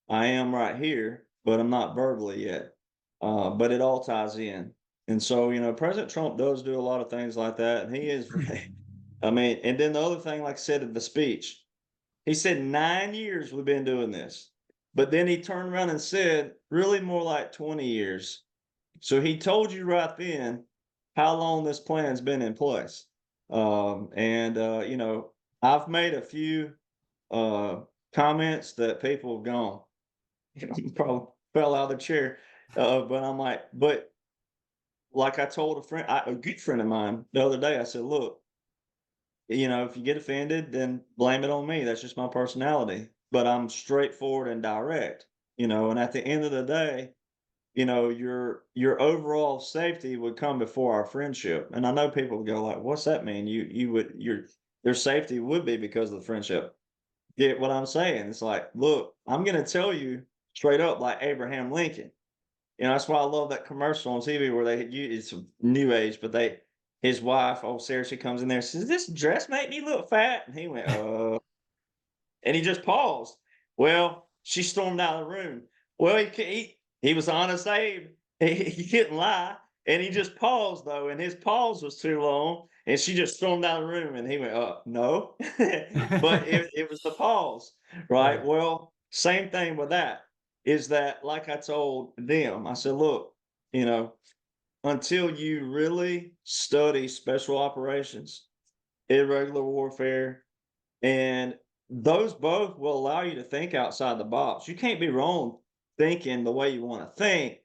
I am right here, but I'm not verbally yet. But it all ties in. And so, President Trump does do a lot of things like that. And he is I mean, and then the other thing, like I said in the speech, he said 9 years we've been doing this. But then he turned around and said, really more like 20 years. So he told you right then how long this plan's been in place. I've made a few uh, comments that people have gone, probably fell out of the chair. But I'm like I told a good friend of mine the other day, I said, look, if you get offended, then blame it on me. That's just my personality. But I'm straightforward and direct, and at the end of the day, your overall safety would come before our friendship. And I know people would go like, what's that mean? Your safety would be because of the friendship. Get what I'm saying? It's like, look, I'm gonna tell you straight up like Abraham Lincoln. That's why I love that commercial on TV where it's new age, but his wife, oh Sarah, she comes in there, says, "This dress make me look fat?" And he went, and he just paused. Well, she stormed out of the room. Well, he was honest Abe. He couldn't lie. And he just paused though, and his pause was too long. And she just stormed out of the room, and he went, no. But it was the pause, right? Right. Well, same thing with that. Is that like I told them, I said, look, you know, until you really study special operations, irregular warfare, and those both will allow you to think outside the box. You can't be wrong thinking the way you want to think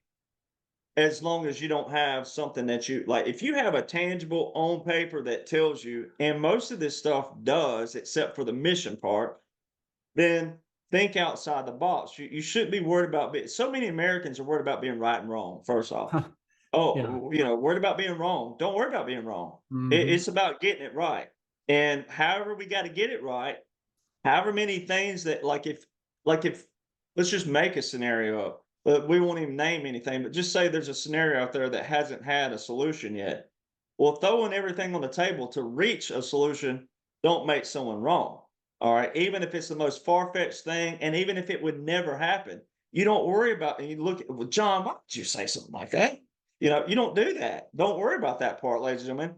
as long as you don't have something that you like. If you have a tangible on paper that tells you, and most of this stuff does, except for the mission part, then think outside the box. You shouldn't be worried about being, so many Americans are worried about being right and wrong, first off. Yeah. Oh, worried about being wrong. Don't worry about being wrong. Hmm. It's about getting it right. And however we got to get it right, however many things that like if let's just make a scenario up, but we won't even name anything, but just say there's a scenario out there that hasn't had a solution yet. Well, throwing everything on the table to reach a solution don't make someone wrong. All right. Even if it's the most far-fetched thing, and even if it would never happen, you don't worry about, and you look at, well, John, why did you say something like that? You don't do that. Don't worry about that part, ladies and gentlemen.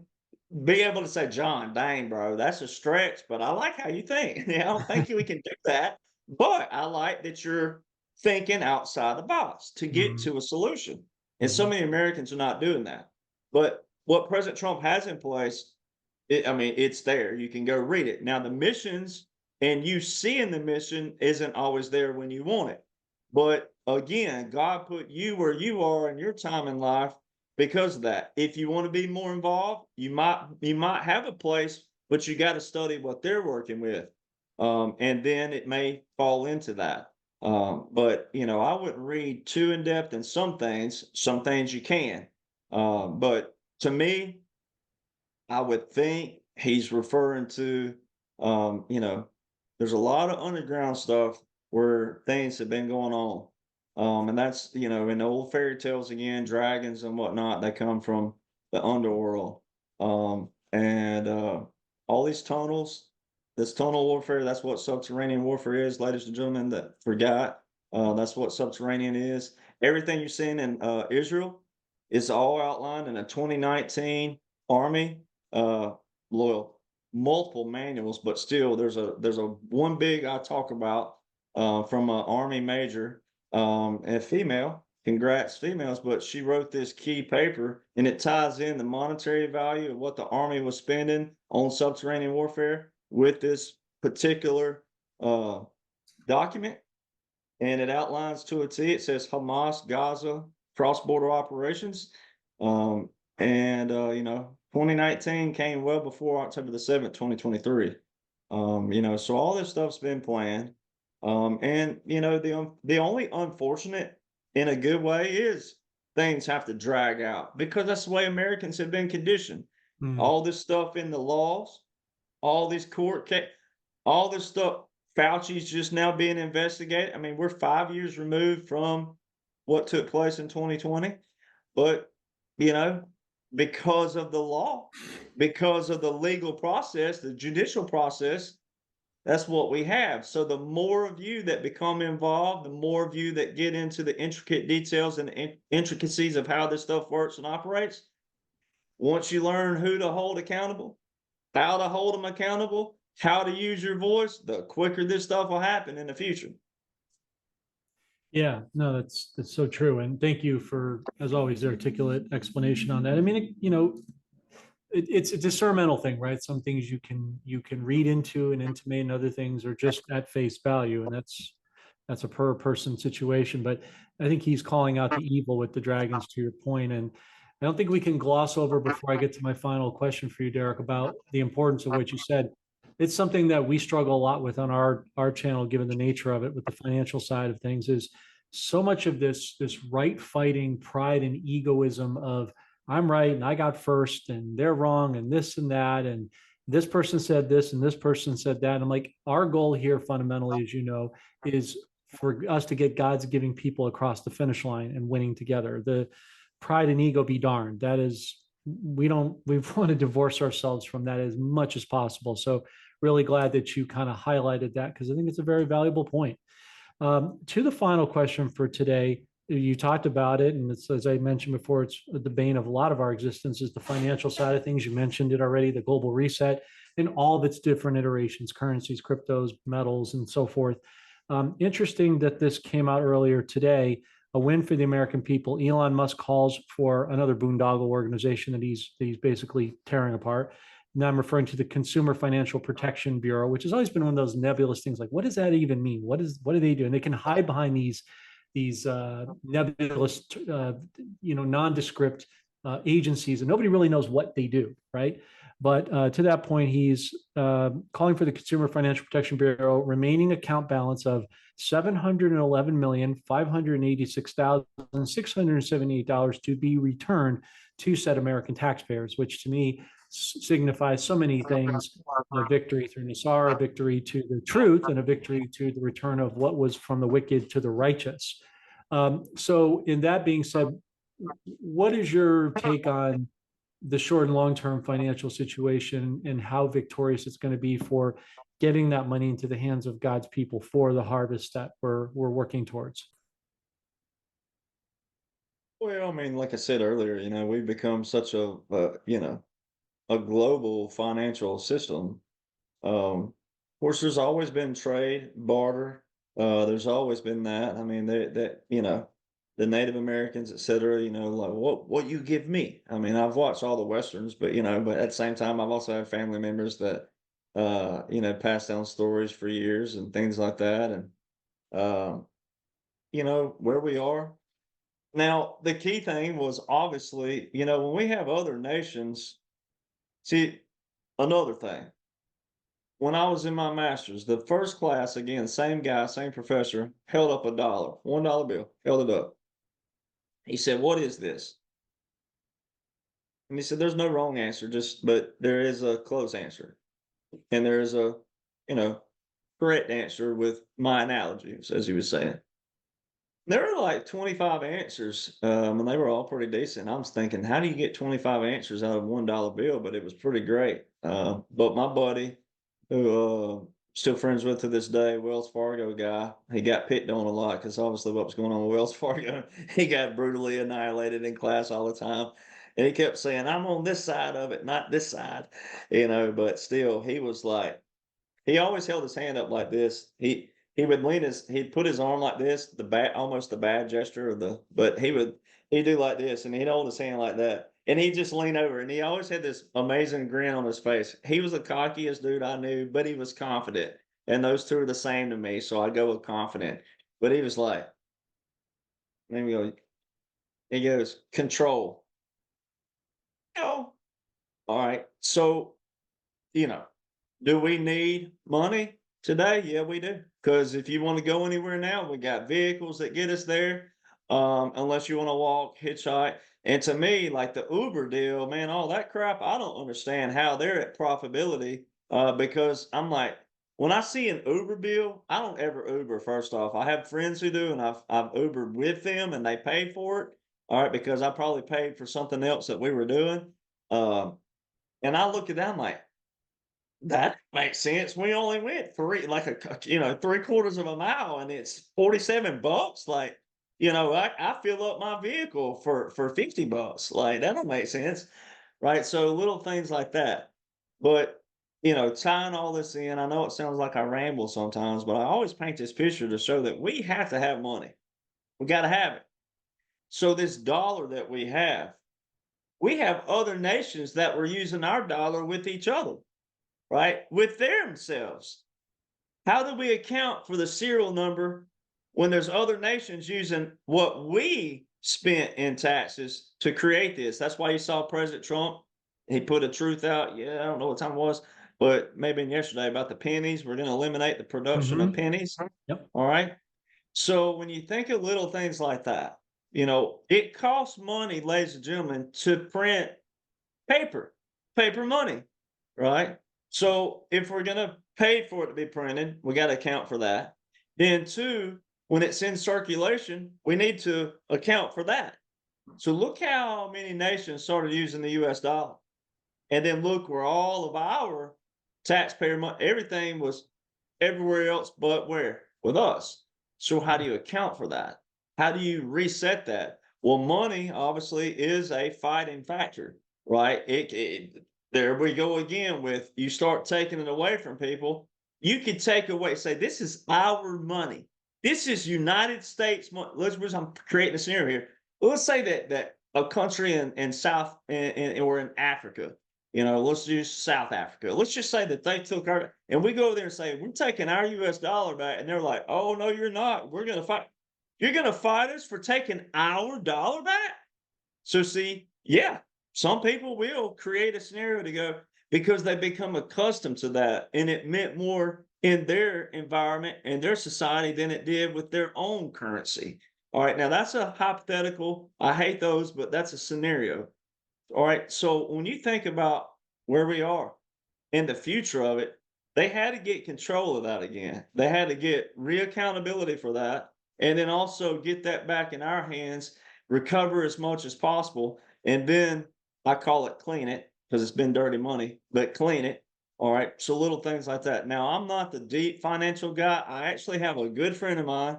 Be able to say, John, dang, bro, that's a stretch, but I like how you think. I don't think we can do that, but I like that you're thinking outside the box to get Hmm. to a solution. And so Hmm. many Americans are not doing that. But what President Trump has in place I mean, it's there. You can go read it. Now, the missions and you seeing the mission isn't always there when you want it. But again, God put you where you are in your time in life because of that. If you want to be more involved, you might have a place, but you got to study what they're working with. And then it may fall into that. But I wouldn't read too in depth in some things. Some things you can. But to me, I would think he's referring to, there's a lot of underground stuff where things have been going on. And that's, in the old fairy tales again, dragons and whatnot, they come from the underworld. And all these tunnels, this tunnel warfare, that's what subterranean warfare is, ladies and gentlemen that forgot. That's what subterranean is. Everything you're seeing in Israel is all outlined in a 2019 Army loyal multiple manuals, but still there's a one big I talk about from an Army major, and female. Congrats, females! But she wrote this key paper, and it ties in the monetary value of what the Army was spending on subterranean warfare with this particular document, and it outlines to a T. It says Hamas, Gaza, cross-border operations. And 2019 came well before October the 7th, 2023. So all this stuff's been planned. And the only unfortunate in a good way is things have to drag out because that's the way Americans have been conditioned. Mm. All this stuff in the laws, all this court case, all this stuff. Fauci's just now being investigated. I mean, we're 5 years removed from what took place in 2020, but you know, because of the law, because of the legal process, the judicial process, that's what we have. So the more of you that become involved, the more of you that get into the intricate details and the intricacies of how this stuff works and operates, once you learn who to hold accountable, how to hold them accountable, how to use your voice, the quicker this stuff will happen in the future. Yeah, no, that's so true. And thank you for, as always, the articulate explanation on that. I mean, it's a discernimental thing, right? Some things you can read into and intimate, and other things are just at face value, and that's a per person situation. But I think he's calling out the evil with the dragons, to your point. And I don't think we can gloss over, before I get to my final question for you, Derek, about the importance of what you said. It's something that we struggle a lot with on our channel, given the nature of it with the financial side of things. Is so much of this right fighting pride and egoism of I'm right and I got first and they're wrong and this and that, and this person said this and this person said that. And I'm like, our goal here fundamentally, as you know, is for us to get God's giving people across the finish line and winning together. The pride and ego be darned. That is, we want to divorce ourselves from that as much as possible. So really glad that you kind of highlighted that, because I think it's a very valuable point. To the final question for today, you talked about it, and it's, as I mentioned before, it's the bane of a lot of our existence is the financial side of things. You mentioned it already, the global reset and all of its different iterations, currencies, cryptos, metals, and so forth. Interesting that this came out earlier today, a win for the American people. Elon Musk calls for another boondoggle organization that he's basically tearing apart. Now I'm referring to the Consumer Financial Protection Bureau, which has always been one of those nebulous things. Like, what does that even mean? What do they do? And they can hide behind these nebulous, nondescript agencies, and nobody really knows what they do, right? But to that point, he's calling for the Consumer Financial Protection Bureau remaining account balance of $711,586,678 to be returned to said American taxpayers, which to me signifies so many things: a victory through Nasara, a victory to the truth, and a victory to the return of what was from the wicked to the righteous. So in that being said, what is your take on the short and long-term financial situation and how victorious it's going to be for getting that money into the hands of God's people for the harvest that we're working towards? Well, I mean, like I said earlier, we've become such a global financial system. Of course, there's always been trade, barter. There's always been that. I mean, that the Native Americans, et cetera, like what you give me. I mean, I've watched all the Westerns, but but at the same time, I've also had family members that passed down stories for years and things like that. And um, where we are. Now, the key thing was obviously, when we have other nations, see, another thing. When I was in my master's, the first class, again, same guy, same professor, held up a dollar, $1 bill, held it up. He said, "What is this?" And he said, "There's no wrong answer, but there is a close answer. And there is a, you know, correct answer with my analogies," as he was saying. There were like 25 answers, and they were all pretty decent. I was thinking, how do you get 25 answers out of $1 bill? But it was pretty great. But my buddy, who still friends with to this day, Wells Fargo guy, he got picked on a lot because obviously what was going on with Wells Fargo, he got brutally annihilated in class all the time. And he kept saying, "I'm on this side of it, not this side," but still, he was like, he always held his hand up like this. He would he'd put his arm like this, the bad, almost the bad gesture of but he'd do like this and he'd hold his hand like that. And he'd just lean over and he always had this amazing grin on his face. He was the cockiest dude I knew, but he was confident. And those two are the same to me. So I go with confident. But he was like, let me go, he goes, "Control." Oh, all right. So, you know, do we need money today? Yeah, we do. Because if you want to go anywhere now, we got vehicles that get us there. Unless you want to walk, hitchhike. And to me, like the Uber deal, man, all that crap, I don't understand how they're at profitability. Because I'm like, when I see an Uber bill, I don't ever Uber. First off, I have friends who do, and I've Ubered with them, and they paid for it. All right, because I probably paid for something else that we were doing. Um, and I look at that, I'm like, that makes sense. We only went three-quarters of a mile and it's 47 bucks. Like, I fill up my vehicle for 50 bucks. Like, that don't make sense. Right. So little things like that. But, tying all this in, I know it sounds like I ramble sometimes, but I always paint this picture to show that we have to have money. We got to have it. So this dollar that we have other nations that were using our dollar with each other, right? With themselves. How do we account for the serial number when there's other nations using what we spent in taxes to create this? That's why you saw President Trump. He put a truth out. Yeah, I don't know what time it was, but maybe yesterday about the pennies. We're going to eliminate the production of Mhm. pennies. Yep. All right. So when you think of little things like that, it costs money, ladies and gentlemen, to print paper, paper money, right? So if we're going to pay for it to be printed, we got to account for that. Then, two, when it's in circulation, we need to account for that. So look how many nations started using the US dollar. And then look where all of our taxpayer money, everything was everywhere else but where? With us. So how do you account for that? How do you reset that? Well, money obviously is a fighting factor, right? There we go again with you start taking it away from people. You could take away, say, this is our money. This is United States money. I'm creating a scenario here. Let's say that a country in South or in Africa, let's use South Africa. Let's just say that they took our, and we go there and say, we're taking our US dollar back. And they're like, "Oh, no, you're not. We're going to fight. You're going to fight us for taking our dollar back?" So, see, yeah, some people will create a scenario to go because they become accustomed to that. And it meant more in their environment and their society than it did with their own currency. All right. Now, that's a hypothetical. I hate those, but that's a scenario. All right. So when you think about where we are and the future of it, they had to get control of that again. They had to get reaccountability for that. And then also get that back in our hands, recover as much as possible. And then I call it clean it because it's been dirty money, but clean it. All right. So little things like that. Now, I'm not the deep financial guy. I actually have a good friend of mine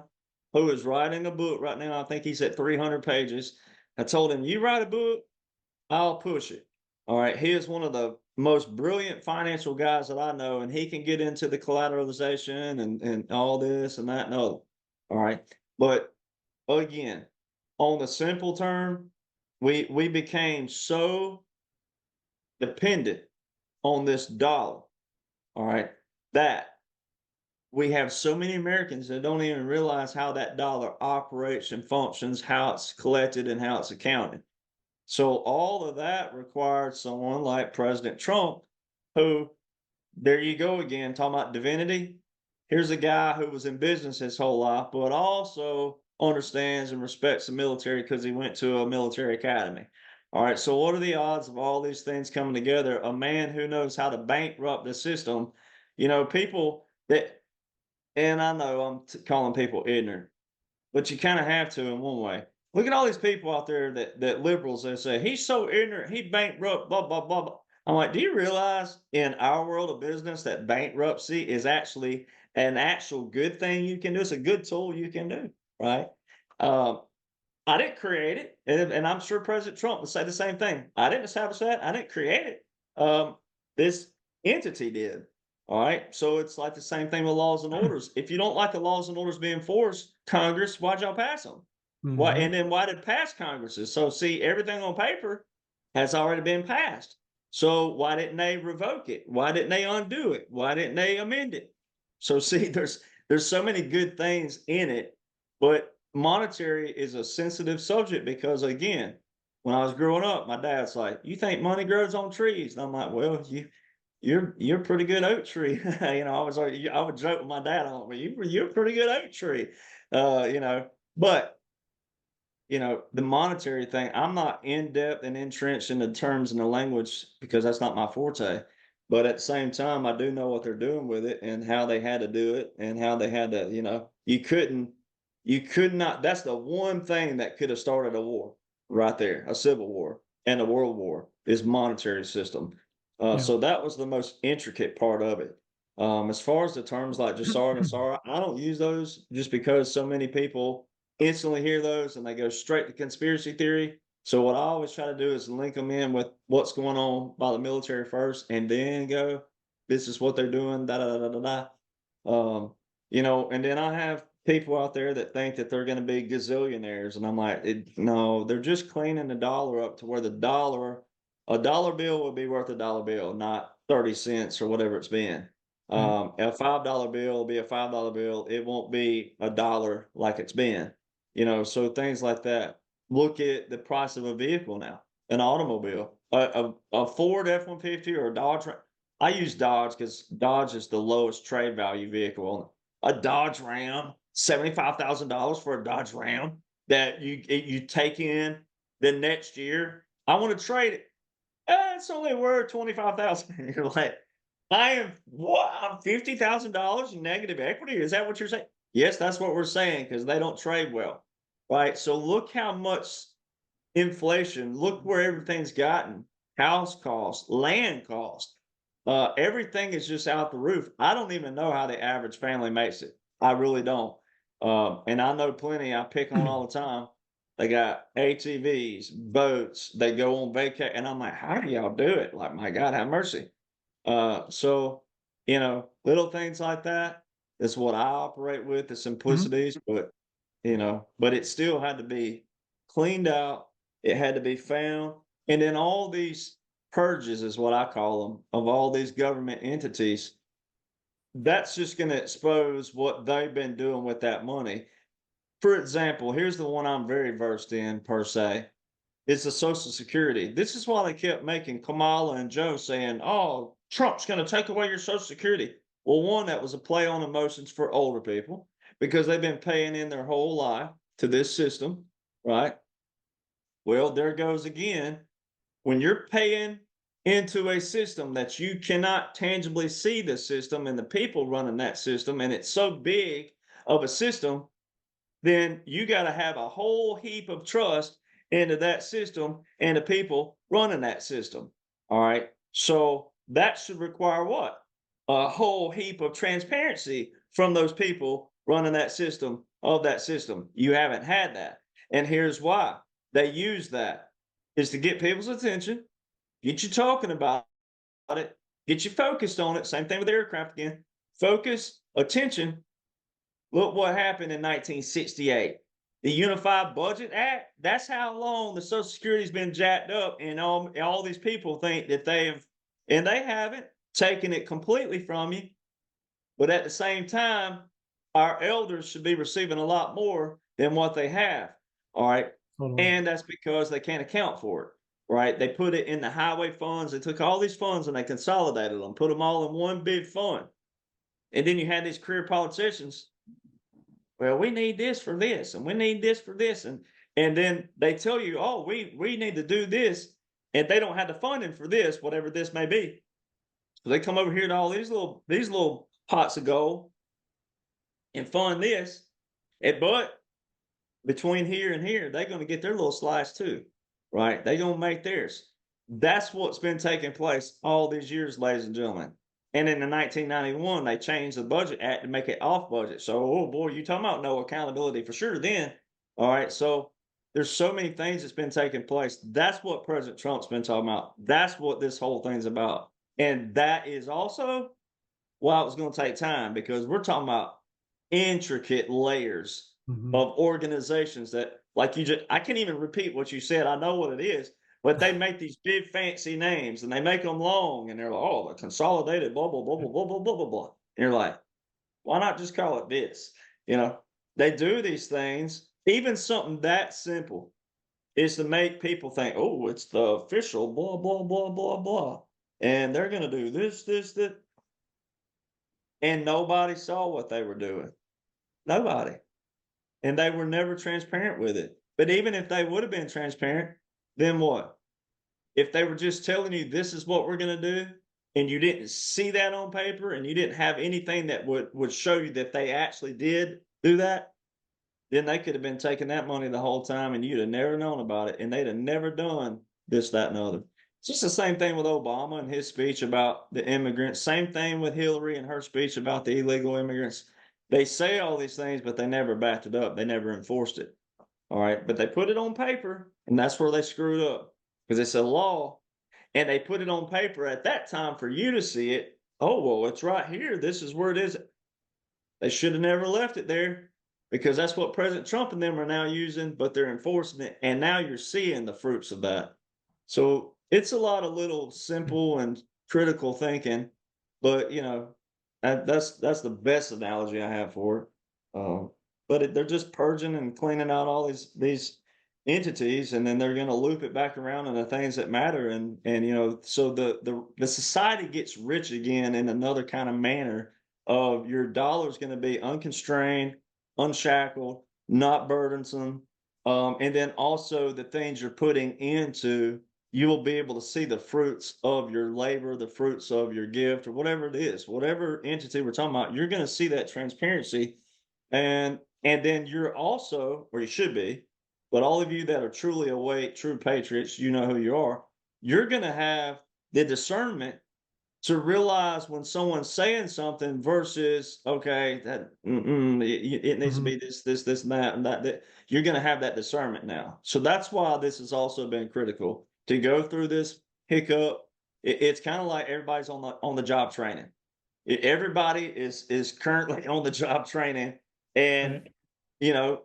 who is writing a book right now. I think he's at 300 pages. I told him, "You write a book, I'll push it." All right. He is one of the most brilliant financial guys that I know, and he can get into the collateralization and all this and that and other. All right. But again, on the simple term, we became so dependent on this dollar, all right, that we have so many Americans that don't even realize how that dollar operates and functions, how it's collected and how it's accounted. So all of that required someone like President Trump, who, there you go again, talking about divinity. Here's a guy who was in business his whole life, but also understands and respects the military because he went to a military academy. All right, so what are the odds of all these things coming together? A man who knows how to bankrupt the system. People that, and I know I'm calling people ignorant, but you kind of have to in one way. Look at all these people out there that liberals that say he's so ignorant, he bankrupt, blah blah blah blah. I'm like, do you realize in our world of business that bankruptcy is actually an actual good thing you can do? It's a good tool you can do, right? Um, I didn't create it, and I'm sure President Trump would say the same thing. I didn't establish that. I didn't create it. This entity did. All right. So it's like the same thing with laws and orders. If you don't like the laws and orders being enforced, Congress, why'd y'all pass them? Why? Mhm. And then why did pass Congresses? So see, everything on paper has already been passed. So why didn't they revoke it? Why didn't they undo it? Why didn't they amend it? So see, there's so many good things in it, but monetary is a sensitive subject because again, when I was growing up, my dad's like, "You think money grows on trees?" And I'm like, "Well, you're a pretty good oak tree." I would joke with my dad on it, "Well, you're a pretty good oak tree." Uh, you know, but the monetary thing, I'm not in depth and entrenched in the terms and the language because that's not my forte. But at the same time, I do know what they're doing with it and how they had to do it and how they had to, you could not, that's the one thing that could have started a war right there, a civil war and a world war is monetary system. Yeah. So that was the most intricate part of it. As far as the terms like Jasara and Asara, I don't use those just because so many people instantly hear those and they go straight to conspiracy theory. So what I always try to do is link them in with what's going on by the military first, and then go, this is what they're doing, da da da da da. And then I have people out there that think that they're going to be gazillionaires, and I'm like, no, they're just cleaning the dollar up to where a dollar bill will be worth a dollar bill, not 30 cents or whatever it's been. Right. A $5 bill will be a $5 bill. It won't be a dollar like it's been. So things like that. Look at the price of a vehicle now, an automobile, a Ford F-150 or a Dodge. I use Dodge because Dodge is the lowest trade value vehicle. A Dodge Ram, $75,000 for a Dodge Ram that you take in the next year. I want to trade it. It's only worth 25,000. You're like, I am what? I'm $50,000 in negative equity. Is that what you're saying? Yes, that's what we're saying because they don't trade well, right? So look how much inflation. Look where everything's gotten. House cost, land cost, everything is just out the roof. I don't even know how the average family makes it. I really don't. And I know plenty. I pick on all the time. They got ATVs, boats. They go on vacation, and I'm like, how do y'all do it? Like, my God, have mercy. So, little things like that is what I operate with, the Mhm. simplicities, but it still had to be cleaned out. It had to be found. And then all these purges is what I call them of all these government entities. That's just going to expose what they've been doing with that money. For example, here's the one I'm very versed in per se. It's the Social Security. This is why they kept making Kamala and Joe saying, "Oh, Trump's going to take away your Social Security." Well, one, that was a play on emotions for older people because they've been paying in their whole life to this system, right? Well, there goes again. When you're paying into a system that you cannot tangibly see the system and the people running that system, and it's so big of a system, then you got to have a whole heap of trust into that system and the people running that system. All right. So that should require what? A whole heap of transparency from those people running that system of that system. You haven't had that. And here's why they use that is to get people's attention, get you talking about it, get you focused on it. Same thing with aircraft again. Focus, attention. Look what happened in 1968. the Unified Budget Act, that's how long the Social Security's been jacked up, and all these people think that and they haven't taken it completely from you. But at the same time, our elders should be receiving a lot more than what they have. All right. Totally. And that's because they can't account for it. Right. They put it in the highway funds. They took all these funds and they consolidated them, put them all in one big fund. And then you had these career politicians. Well, we need this for this, and we need this for this. And then they tell you, oh, we need to do this, and they don't have the funding for this, whatever this may be. So they come over here to all these little pots of gold and fund this. But between here and here, they're going to get their little slice too, right? They're going to make theirs. That's what's been taking place all these years, ladies and gentlemen. And in the 1991, they changed the Budget Act to make it off budget. So, oh boy, you talking about no accountability for sure then. All right. So there's so many things that's been taking place. That's what President Trump's been talking about. That's what this whole thing's about. And that is also why it was going to take time, because we're talking about intricate layers of organizations that, like I can't even repeat what you said. I know what it is, but they make these big fancy names and they make them long and they're like, oh, the consolidated blah, blah, blah, blah, blah, blah, blah, blah, blah. And you're like, why not just call it this? They do these things, even something that simple is to make people think, oh, it's the official blah, blah, blah, blah, blah. And they're going to do this, this, that. And nobody saw what they were doing. Nobody. And they were never transparent with it. But even if they would have been transparent, then what? If they were just telling you this is what we're going to do, and you didn't see that on paper, and you didn't have anything that would show you that they actually did do that, then they could have been taking that money the whole time, and you'd have never known about it, and they'd have never done this, that, and the other. It's just the same thing with Obama and his speech about the immigrants. Same thing with Hillary and her speech about the illegal immigrants. They say all these things, but they never backed it up. They never enforced it. All right. But they put it on paper, and that's where they screwed up, because it's a law. And they put it on paper at that time for you to see it. Oh, well, it's right here. This is where it is. They should have never left it there, because that's what President Trump and them are now using, but they're enforcing it. And now you're seeing the fruits of that. So it's a lot of little simple and critical thinking, but that's the best analogy I have for it. But they're just purging and cleaning out all these entities, and then they're going to loop it back around in the things that matter, and so the society gets rich again in another kind of manner of your dollar's going to be unconstrained, unshackled, not burdensome, and then also the things you're putting into, you will be able to see the fruits of your labor, the fruits of your gift, or whatever it is, whatever entity we're talking about. You're going to see that transparency, and then you're also, or you should be, but all of you that are truly awake, true patriots, you know who you are. You're going to have the discernment to realize when someone's saying something versus, okay, that it needs to be this, and that. You're going to have that discernment now. So that's why this has also been critical to go through this hiccup. It's kind of like everybody's on the job training. Everybody is currently on the job training, and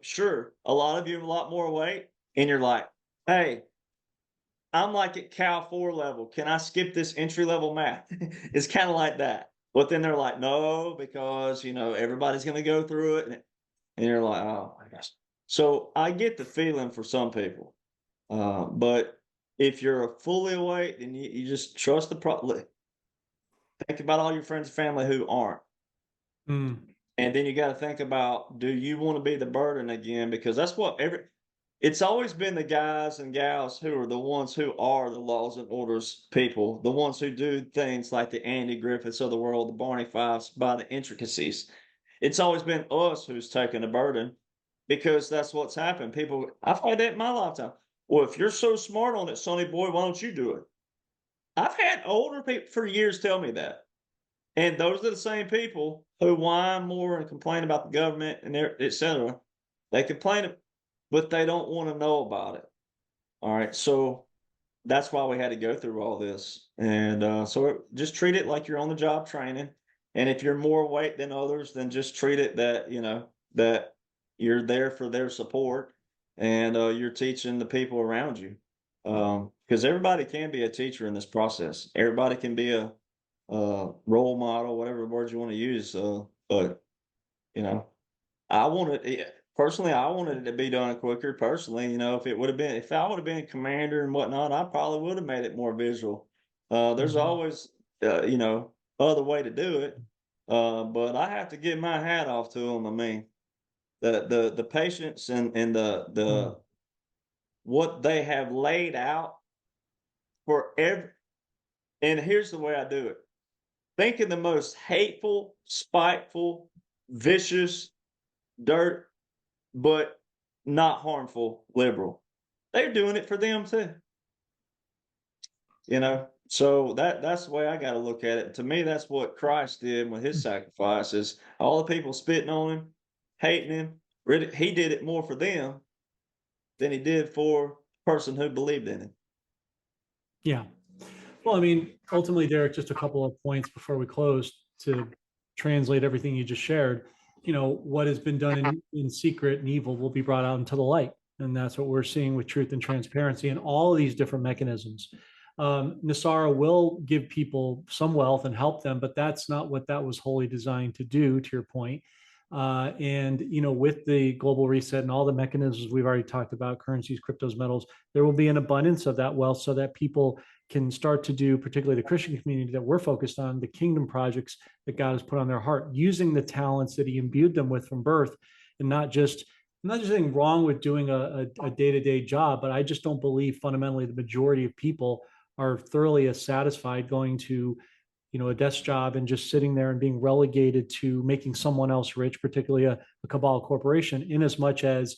sure, a lot of you have a lot more weight, and you're like, hey, I'm like at Cal 4 level. Can I skip this entry level math? It's kind of like that. But then they're like, no, because everybody's going to go through it, and you're like, oh my gosh. So I get the feeling for some people, but if you're fully awake, then you just trust the process. Think about all your friends and family who aren't. And then you got to think about, do you want to be the burden again? Because that's what it's always been the guys and gals who are the ones who are the laws and orders people, the ones who do things like the Andy Griffiths of the world, the Barney Fives, by the intricacies. It's always been us who's taken the burden, because that's what's happened. I've had that in my lifetime. Well, if you're so smart on it, Sonny boy, why don't you do it? I've had older people for years tell me that. And those are the same people who whine more and complain about the government and et cetera. They complain, but they don't want to know about it. All right. So that's why we had to go through all this. And so just treat it like you're on the job training. And if you're more weight than others, then just treat it that you're there for their support, and you're teaching the people around you. Because everybody can be a teacher in this process. Everybody can be a role model, whatever word you want to use. But you know, I wanted personally, I wanted it to be done quicker. Personally, if it would have been, if I would have been commander and whatnot, I probably would have made it more visual. There's Mhm. always, other way to do it. But I have to give my hat off to them. I mean, the patience and Mm. the what they have laid out for every. And here's the way I do it: think of the most hateful, spiteful, vicious, dirt, but not harmful liberal. They're doing it for them too. So that's the way I got to look at it. To me, that's what Christ did with his sacrifices. All the people spitting on him, hating him, really, he did it more for them than he did for the person who believed in him. Yeah. Well, I mean, ultimately, Derek, just a couple of points before we close to translate everything you just shared. What has been done in secret and evil will be brought out into the light. And that's what we're seeing with truth and transparency and all of these different mechanisms. Nasara will give people some wealth and help them, but that's not what that was wholly designed to do, to your point. And with the global reset and all the mechanisms we've already talked about, currencies, cryptos, metals, there will be an abundance of that wealth so that people can start to do, particularly the Christian community that we're focused on, the kingdom projects that God has put on their heart, using the talents that He imbued them with from birth, and not just anything wrong with doing a day-to-day job, but I just don't believe fundamentally the majority of people are thoroughly as satisfied going to a desk job and just sitting there and being relegated to making someone else rich, particularly a cabal corporation, in as much as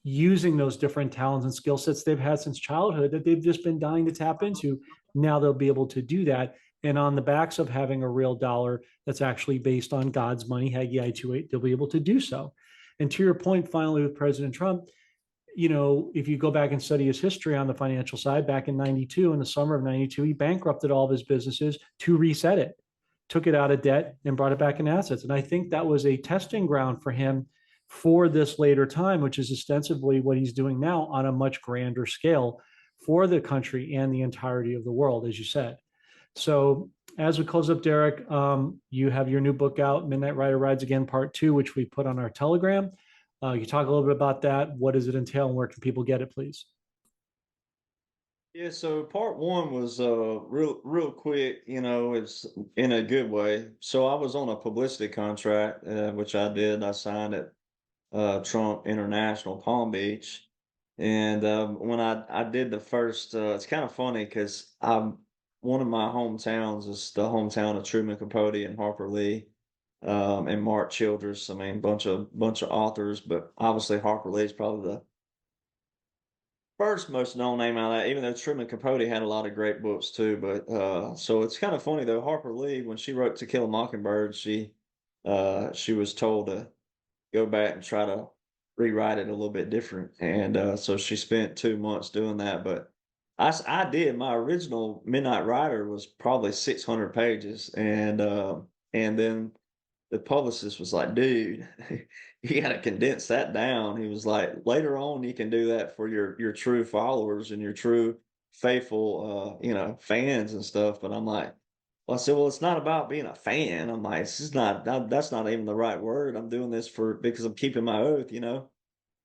using those different talents and skill sets they've had since childhood that they've just been dying to tap into. Now they'll be able to do that. And on the backs of having a real dollar that's actually based on God's money, Haggai 2:8, they'll be able to do so. And to your point, finally, with President Trump, if you go back and study his history on the financial side, back in 92, in the summer of 92, he bankrupted all of his businesses to reset it, took it out of debt and brought it back in assets. And I think that was a testing ground for him for this later time, which is ostensibly what he's doing now on a much grander scale for the country and the entirety of the world, as you said. So as we close up, Derek, you have your new book out, Midnight Rider Rides Again, Part 2, which we put on our Telegram. You talk a little bit about that. What does it entail and where can people get it, please? Yeah, so part one was real quick, it's in a good way. So I was on a publicity contract, which I did. I signed at Trump International Palm Beach. And when I did the first, it's kind of funny because I'm one of my hometowns is the hometown of Truman Capote and Harper Lee, and Mark Childress. I mean, bunch of authors, but obviously Harper Lee is probably the first most known name out of that. Even though Truman Capote had a lot of great books too, but so it's kind of funny though. Harper Lee, when she wrote To Kill a Mockingbird, she was told to go back and try to rewrite it a little bit different. And so she spent 2 months doing that. But I did. My original Midnight Rider was probably 600 pages. And then the publicist was like, dude, you got to condense that down. He was like, later on, you can do that for your true followers and your true faithful, fans and stuff. But I'm like, well, I said, well, it's not about being a fan. I'm like, this is that's not even the right word. I'm doing this because I'm keeping my oath.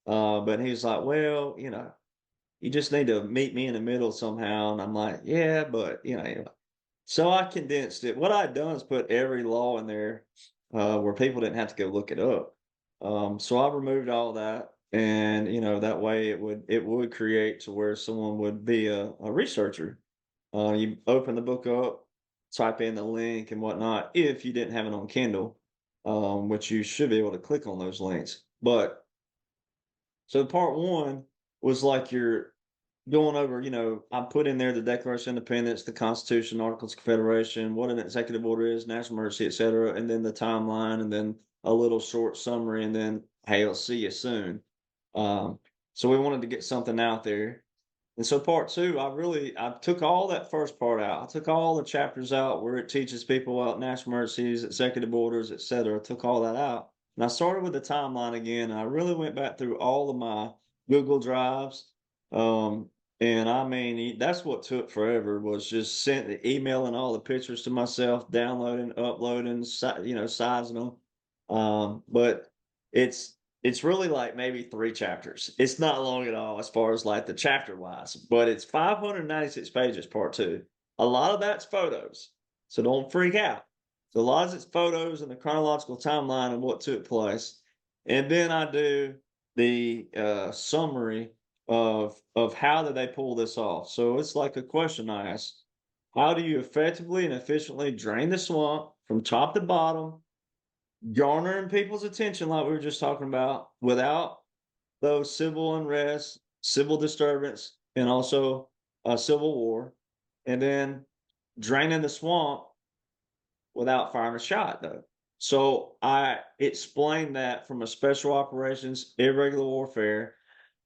But he was like, well, you just need to meet me in the middle somehow. And I'm like, yeah, but so I condensed it. What I'd done is put every law in there, where people didn't have to go look it up. So I removed all that. And that way it would create to where someone would be a researcher. You open the book up, type in the link and whatnot. If you didn't have it on Kindle, which you should be able to click on those links. But so part one was like you're going over, I put in there the Declaration of Independence, the Constitution, Articles of Confederation, what an executive order is, national emergency, etc., and then the timeline, and then a little short summary, and then hey, I'll see you soon. Um, so we wanted to get something out there. And so part two, I took all that first part out. I took all the chapters out where it teaches people about national emergencies, executive orders, etc. I took all that out. And I started with the timeline again. And I really went back through all of my Google Drives. And I mean, that's what took forever, was just emailing all the pictures to myself, downloading, uploading, sizing them. But it's really like maybe 3 chapters. It's not long at all as far as like the chapter wise, but it's 596 pages, part 2. A lot of that's photos, so don't freak out. So a lot of it's photos and the chronological timeline of what took place, and then I do the summary of how did they pull this off. So it's like a question I ask: how do you effectively and efficiently drain the swamp from top to bottom, garnering people's attention like we were just talking about, without those civil unrest, civil disturbance, and also a civil war, and then draining the swamp without firing a shot, though. So I explained that from a special operations, irregular warfare,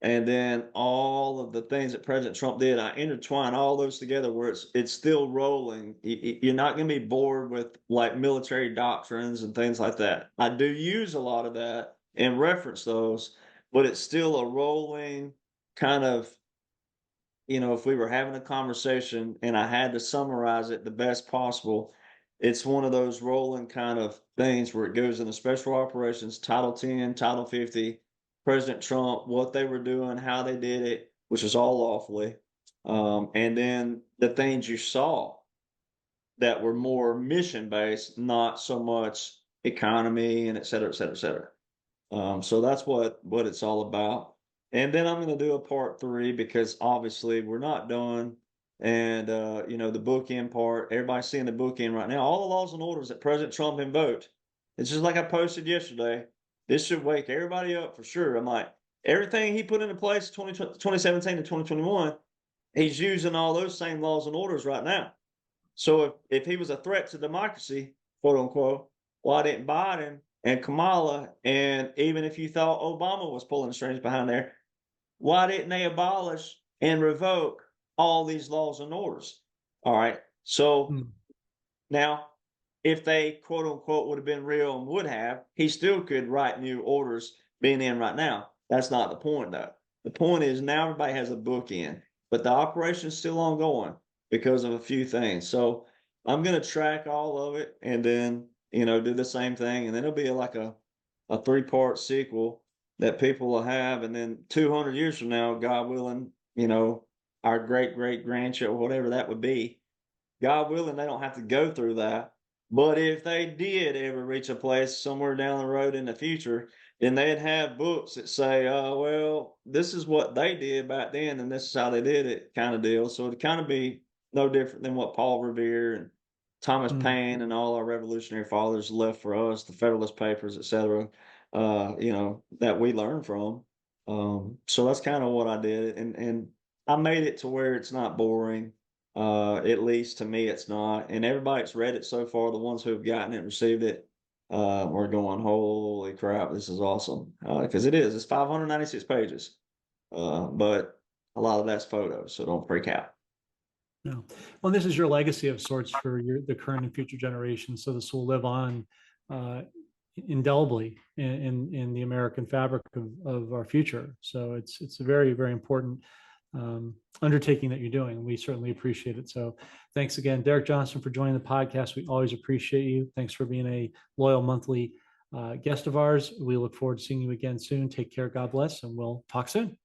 and then all of the things that President Trump did. I intertwine all those together where it's still rolling. You're not going to be bored with like military doctrines and things like that. I do use a lot of that and reference those, but it's still a rolling kind of, if we were having a conversation and I had to summarize it the best possible, it's one of those rolling kind of things where it goes into special operations, Title 10, Title 50, President Trump, what they were doing, how they did it, which is all lawfully. And then the things you saw that were more mission based, not so much economy and et cetera, et cetera, et cetera. So that's what it's all about. And then I'm going to do a part 3 because obviously we're not done. And, the bookend part, everybody's seeing the bookend right now. All the laws and orders that President Trump invoked. It's just like I posted yesterday. This should wake everybody up for sure. I'm like, everything he put into place 2017 to 2021, he's using all those same laws and orders right now. So if he was a threat to democracy, quote unquote, why didn't Biden and Kamala, and even if you thought Obama was pulling the strings behind there, why didn't they abolish and revoke all these laws and orders? All right. So now, if they quote unquote would have been real and would have, he still could write new orders being in right now. That's not the point, though. The point is now everybody has a bookend, but the operation is still ongoing because of a few things. So I'm going to track all of it and then, do the same thing. And then it'll be like a 3-part sequel that people will have. And then 200 years from now, God willing, our great grandchildren, whatever that would be, God willing, they don't have to go through that. But if they did ever reach a place somewhere down the road in the future, then they'd have books that say, well, this is what they did back then, and this is how they did it, kind of deal. So it'd kind of be no different than what Paul Revere and Thomas Paine and all our revolutionary fathers left for us, the Federalist Papers, et cetera, that we learned from. So that's kind of what I did. And I made it to where it's not boring. At least to me, it's not. And everybody that's read it so far, the ones who have gotten it and received it, we're going, holy crap, this is awesome. Because it's 596 pages. But a lot of that's photos, so don't freak out. No. Well, this is your legacy of sorts for the current and future generations. So this will live on indelibly in the American fabric of our future. So it's a very, very important undertaking that you're doing. We certainly appreciate it. So thanks again, Derek Johnson, for joining the podcast. We always appreciate you. Thanks for being a loyal monthly guest of ours. We look forward to seeing you again soon. Take care. God bless, and we'll talk soon.